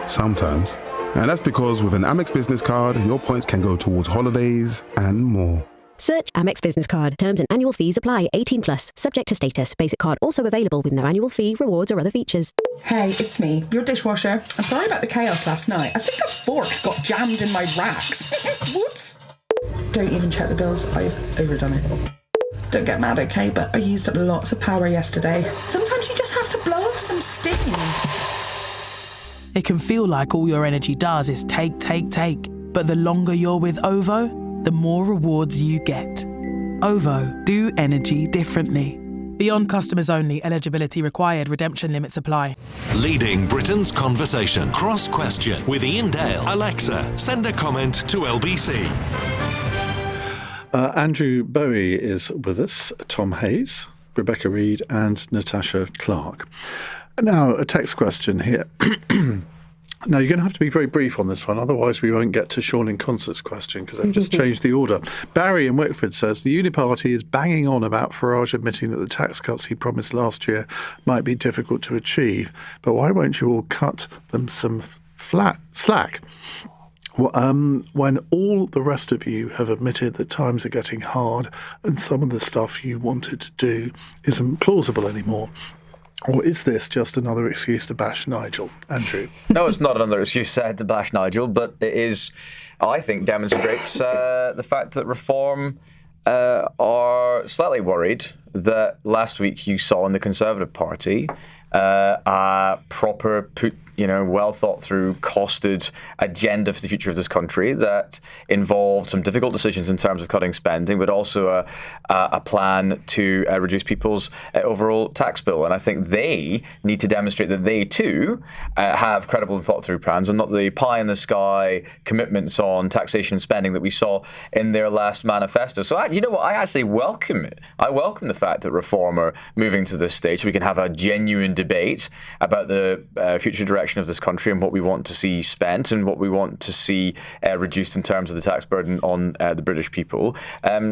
sometimes. And that's because with an Amex business card, your points can go towards holidays and more. Search Amex Business Card. Terms and annual fees apply. 18 plus. Subject to status. Basic card also available with no annual fee, rewards or other features. Hey, it's me, your dishwasher. I'm sorry about the chaos last night. I think a fork got jammed in my racks. Whoops. Don't even check the bills. I've overdone it. Don't get mad, okay? But I used up lots of power yesterday. Sometimes you just have to blow off some steam. It can feel like all your energy does is take. But the longer you're with OVO, the more rewards you get. OVO, do energy differently. Beyond customers only. Eligibility required. Redemption limits apply. Leading Britain's conversation. Cross Question with Iain Dale. Alexa, send a comment to LBC. Andrew Bowie is with us, Tom Hayes, Rebecca Reid and Natasha Clark. Now, a text question here. Now, you're going to have to be very brief on this one, otherwise we won't get to Sean in Concert's question, because they've just changed the order. Barry in Wickford says, the Uni Party is banging on about Farage admitting that the tax cuts he promised last year might be difficult to achieve, but why won't you all cut them some slack? When all the rest of you have admitted that times are getting hard and some of the stuff you wanted to do isn't plausible anymore. Or is this just another excuse to bash Nigel? Andrew? No, it's not another excuse to bash Nigel, but it is, I think, demonstrates the fact that Reform are slightly worried that last week you saw in the Conservative Party a proper well thought through, costed agenda for the future of this country that involved some difficult decisions in terms of cutting spending, but also a plan to reduce people's overall tax bill. And I think they need to demonstrate that they too have credible and thought through plans and not the pie in the sky commitments on taxation and spending that we saw in their last manifesto. So you know what? I actually welcome it. I welcome the fact that Reform are moving to this stage so we can have a genuine debate about the future direction of this country and what we want to see spent and what we want to see reduced in terms of the tax burden on the British people.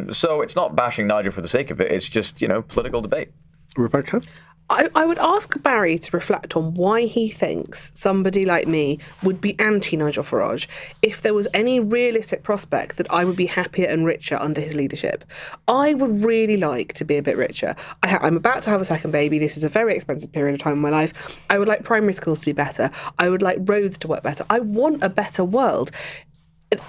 So it's not bashing Nigel for the sake of it. It's just, political debate. Rebecca? I would ask Barry to reflect on why he thinks somebody like me would be anti-Nigel Farage if there was any realistic prospect that I would be happier and richer under his leadership. I would really like to be a bit richer. I'm about to have a second baby. This is a very expensive period of time in my life. I would like primary schools to be better. I would like roads to work better. I want a better world.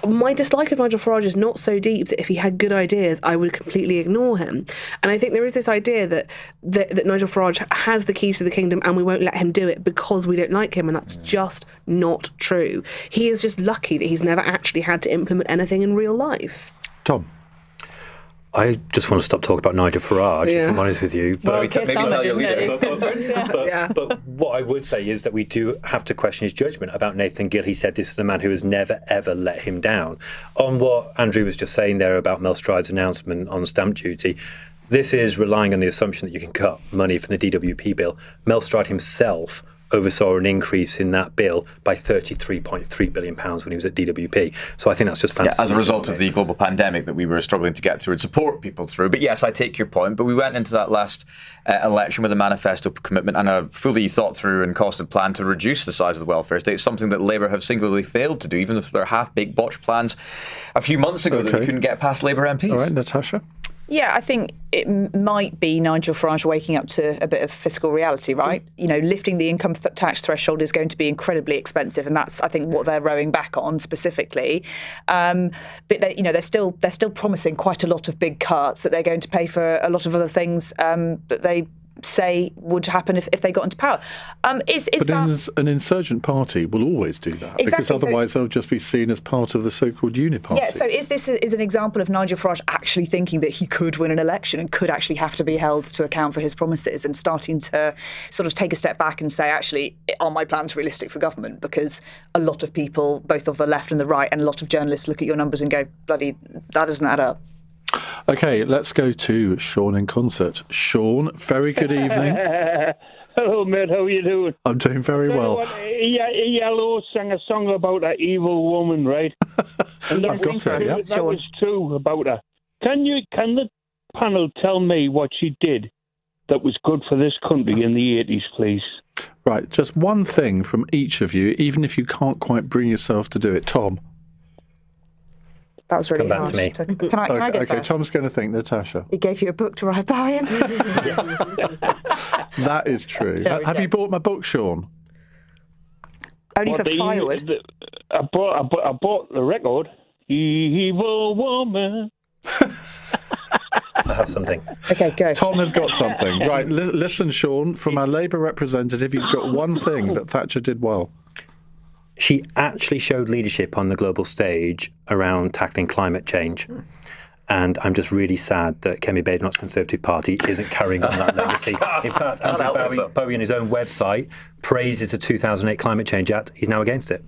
My dislike of Nigel Farage is not so deep that if he had good ideas, I would completely ignore him. And I think there is this idea that Nigel Farage has the keys to the kingdom and we won't let him do it because we don't like him, and that's just not true. He is just lucky that he's never actually had to implement anything in real life. Tom? I just want to stop talking about Nigel Farage, if I'm honest with you. But what I would say is that we do have to question his judgment about Nathan Gill. He said this is a man who has never, ever let him down. On what Andrew was just saying there about Mel Stride's announcement on stamp duty, this is relying on the assumption that you can cut money from the DWP bill. Mel Stride himself oversaw an increase in that bill by £33.3 billion when he was at DWP. So I think that's just fantastic. Yeah, as a result of the global pandemic that we were struggling to get through and support people through. But yes, I take your point. But we went into that last election with a manifesto commitment and a fully thought through and costed plan to reduce the size of the welfare state, something that Labour have singularly failed to do, even if they're half-baked botched plans a few months ago that we couldn't get past Labour MPs. All right, Natasha? Yeah, I think it might be Nigel Farage waking up to a bit of fiscal reality, right? You know, lifting the income tax threshold is going to be incredibly expensive, and that's, I think, what they're rowing back on specifically. But they're still promising quite a lot of big cuts that they're going to pay for a lot of other things that they say would happen if they got into power. An insurgent party will always do that, because otherwise they'll just be seen as part of the so-called uniparty. Yeah, so is this an example of Nigel Farage actually thinking that he could win an election and could actually have to be held to account for his promises, and starting to sort of take a step back and say, actually, are my plans realistic for government? Because a lot of people, both of the left and the right, and a lot of journalists look at your numbers and go, bloody, that doesn't add up. OK, let's go to Sean in concert. Sean, very good evening. Hello, mate. How are you doing? I'm doing very well. Yellow sang a song about an evil woman, right? And that was true about her. Can the panel tell me what she did that was good for this country in the 80s, please? Right, just one thing from each of you, even if you can't quite bring yourself to do it. Tom? That was really harsh. Come back to me. Can I go first? Tom's going to think. Natasha? He gave you a book to write, Barry. That is true. Have you bought my book, Sean? Only for firewood. I bought the record. Evil woman. I have something. Okay, go. Tom has got something. Right, listen, Sean, from our Labour representative, he's got one thing that Thatcher did well. She actually showed leadership on the global stage around tackling climate change. And I'm just really sad that Kemi Badenoch's Conservative Party isn't carrying on that legacy. In fact, Bowie on his own website praises the 2008 Climate Change Act. He's now against it.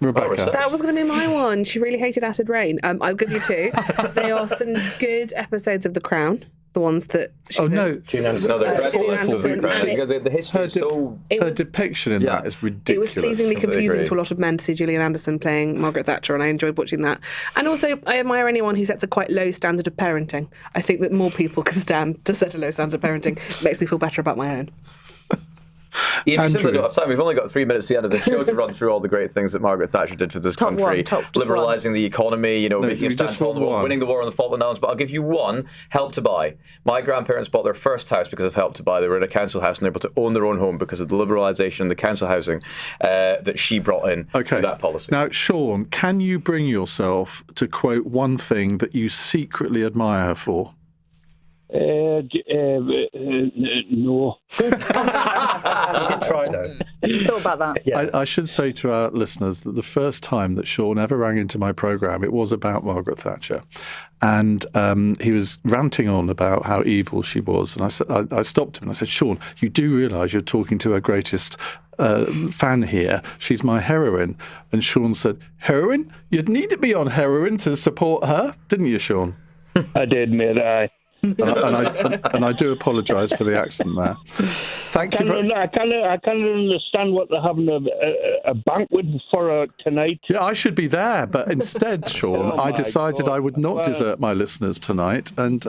Rebecca. That was going to be my one. She really hated acid rain. I'll give you two. They are some good episodes of The Crown. The ones that Gillian Anderson. The history is so... Her depiction in that is ridiculous. It was pleasingly confusing to a lot of men to see Gillian Anderson playing Margaret Thatcher, and I enjoyed watching that. And also, I admire anyone who sets a quite low standard of parenting. I think that more people can stand to set a low standard of parenting. It makes me feel better about my own. Ian, we simply don't have time. We've only got 3 minutes to the end of the show to run through all the great things that Margaret Thatcher did for this country. Liberalising the economy, making a stand on the wall, winning the war on the Falkland Islands. But I'll give you one, Help to Buy. My grandparents bought their first house because of Help to Buy. They were in a council house and they were able to own their own home because of the liberalisation and the council housing that she brought in through that policy. Now, Sean, can you bring yourself to quote one thing that you secretly admire her for? No. You did try, though. You thought about that? Yeah. I should say to our listeners that the first time that Sean ever rang into my programme, it was about Margaret Thatcher. And he was ranting on about how evil she was. And I stopped him and I said, Sean, you do realise you're talking to our greatest fan here. She's my heroine. And Sean said, heroine? You'd need to be on heroin to support her, didn't you, Sean? I did, mate. and I do apologise for the accent there. Thank you. I can't understand what they're having a banquet for tonight. Yeah, I should be there, but instead, Sean, I decided I would not desert my listeners tonight, and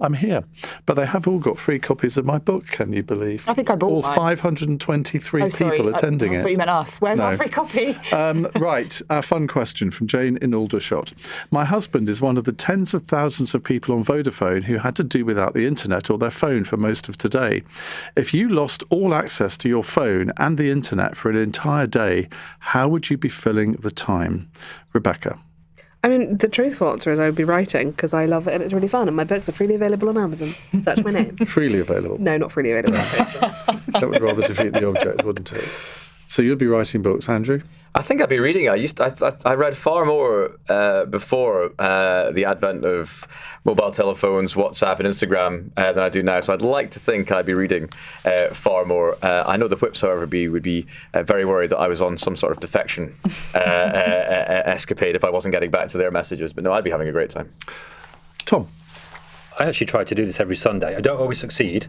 I'm here. But they have all got free copies of my book, can you believe? I think I bought all mine. 523 people attending I it. thought you meant us. Where's our free copy? Right, a fun question from Jane in Aldershot. My husband is one of the tens of thousands of people on Vodafone who had to do without the internet or their phone for most of today. If you lost all access to your phone and the internet for an entire day, how would you be filling the time? Rebecca. I mean, the truthful answer is I would be writing because I love it and it's really fun. And my books are freely available on Amazon. Search my name. Freely available? No, not freely available. That would rather defeat the object, wouldn't it? So you'd be writing books, Andrew? I think I'd be reading. I read far more before the advent of mobile telephones, WhatsApp, and Instagram than I do now. So I'd like to think I'd be reading far more. I know the whips, however, would be very worried that I was on some sort of defection escapade if I wasn't getting back to their messages. But no, I'd be having a great time. Tom. I actually try to do this every Sunday. I don't always succeed,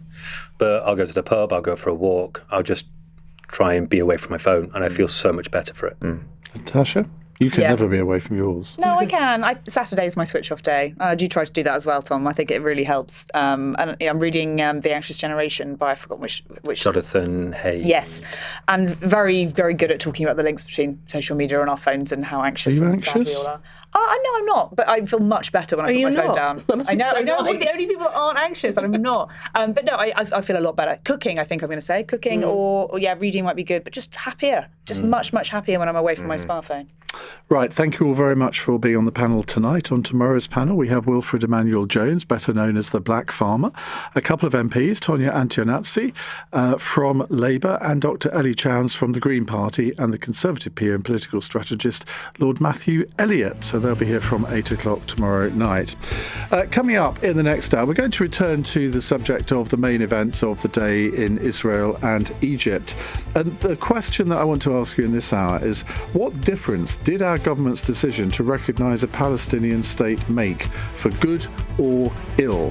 but I'll go to the pub, I'll go for a walk, I'll just try and be away from my phone, and I feel so much better for it. Natasha? You can never be away from yours. No, I can. Saturday's my switch-off day. I do try to do that as well, Tom. I think it really helps. And I'm reading The Anxious Generation by, I forgot which... Jonathan Hay. Yes. And very, very good at talking about the links between social media and our phones and how anxious Are you and sad anxious? we all are. I know I'm not, but I feel much better when I put my phone down. I know. I'm one of the only people that aren't anxious, and I'm not. But no, I feel a lot better. Cooking, I think I'm going to say. Cooking or reading might be good, but just happier. Just much, much happier when I'm away from my smartphone. Right, thank you all very much for being on the panel tonight. On tomorrow's panel, we have Wilfred Emmanuel Jones, better known as the Black Farmer, a couple of MPs, Tonia Antionazzi from Labour and Dr Ellie Chowns from the Green Party, and the Conservative peer and political strategist, Lord Matthew Elliott. So they'll be here from 8 o'clock tomorrow night. Coming up in the next hour, we're going to return to the subject of the main events of the day in Israel and Egypt. And the question that I want to ask you in this hour is, what difference did our government's decision to recognise a Palestinian state make, for good or ill?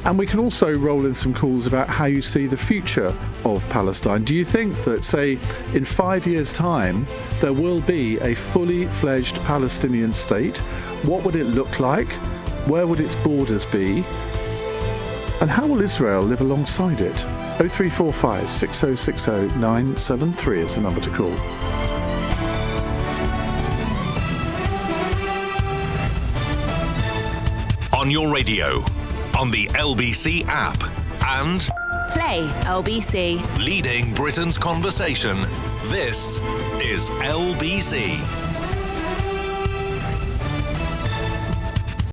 And we can also roll in some calls about how you see the future of Palestine. Do you think that, say, in 5 years' time, there will be a fully fledged Palestinian state? What would it look like? Where would its borders be? And how will Israel live alongside it? 0345 6060 973 is the number to call. On your radio, on the LBC app, and Play LBC. leading Britain's conversation. This is LBC.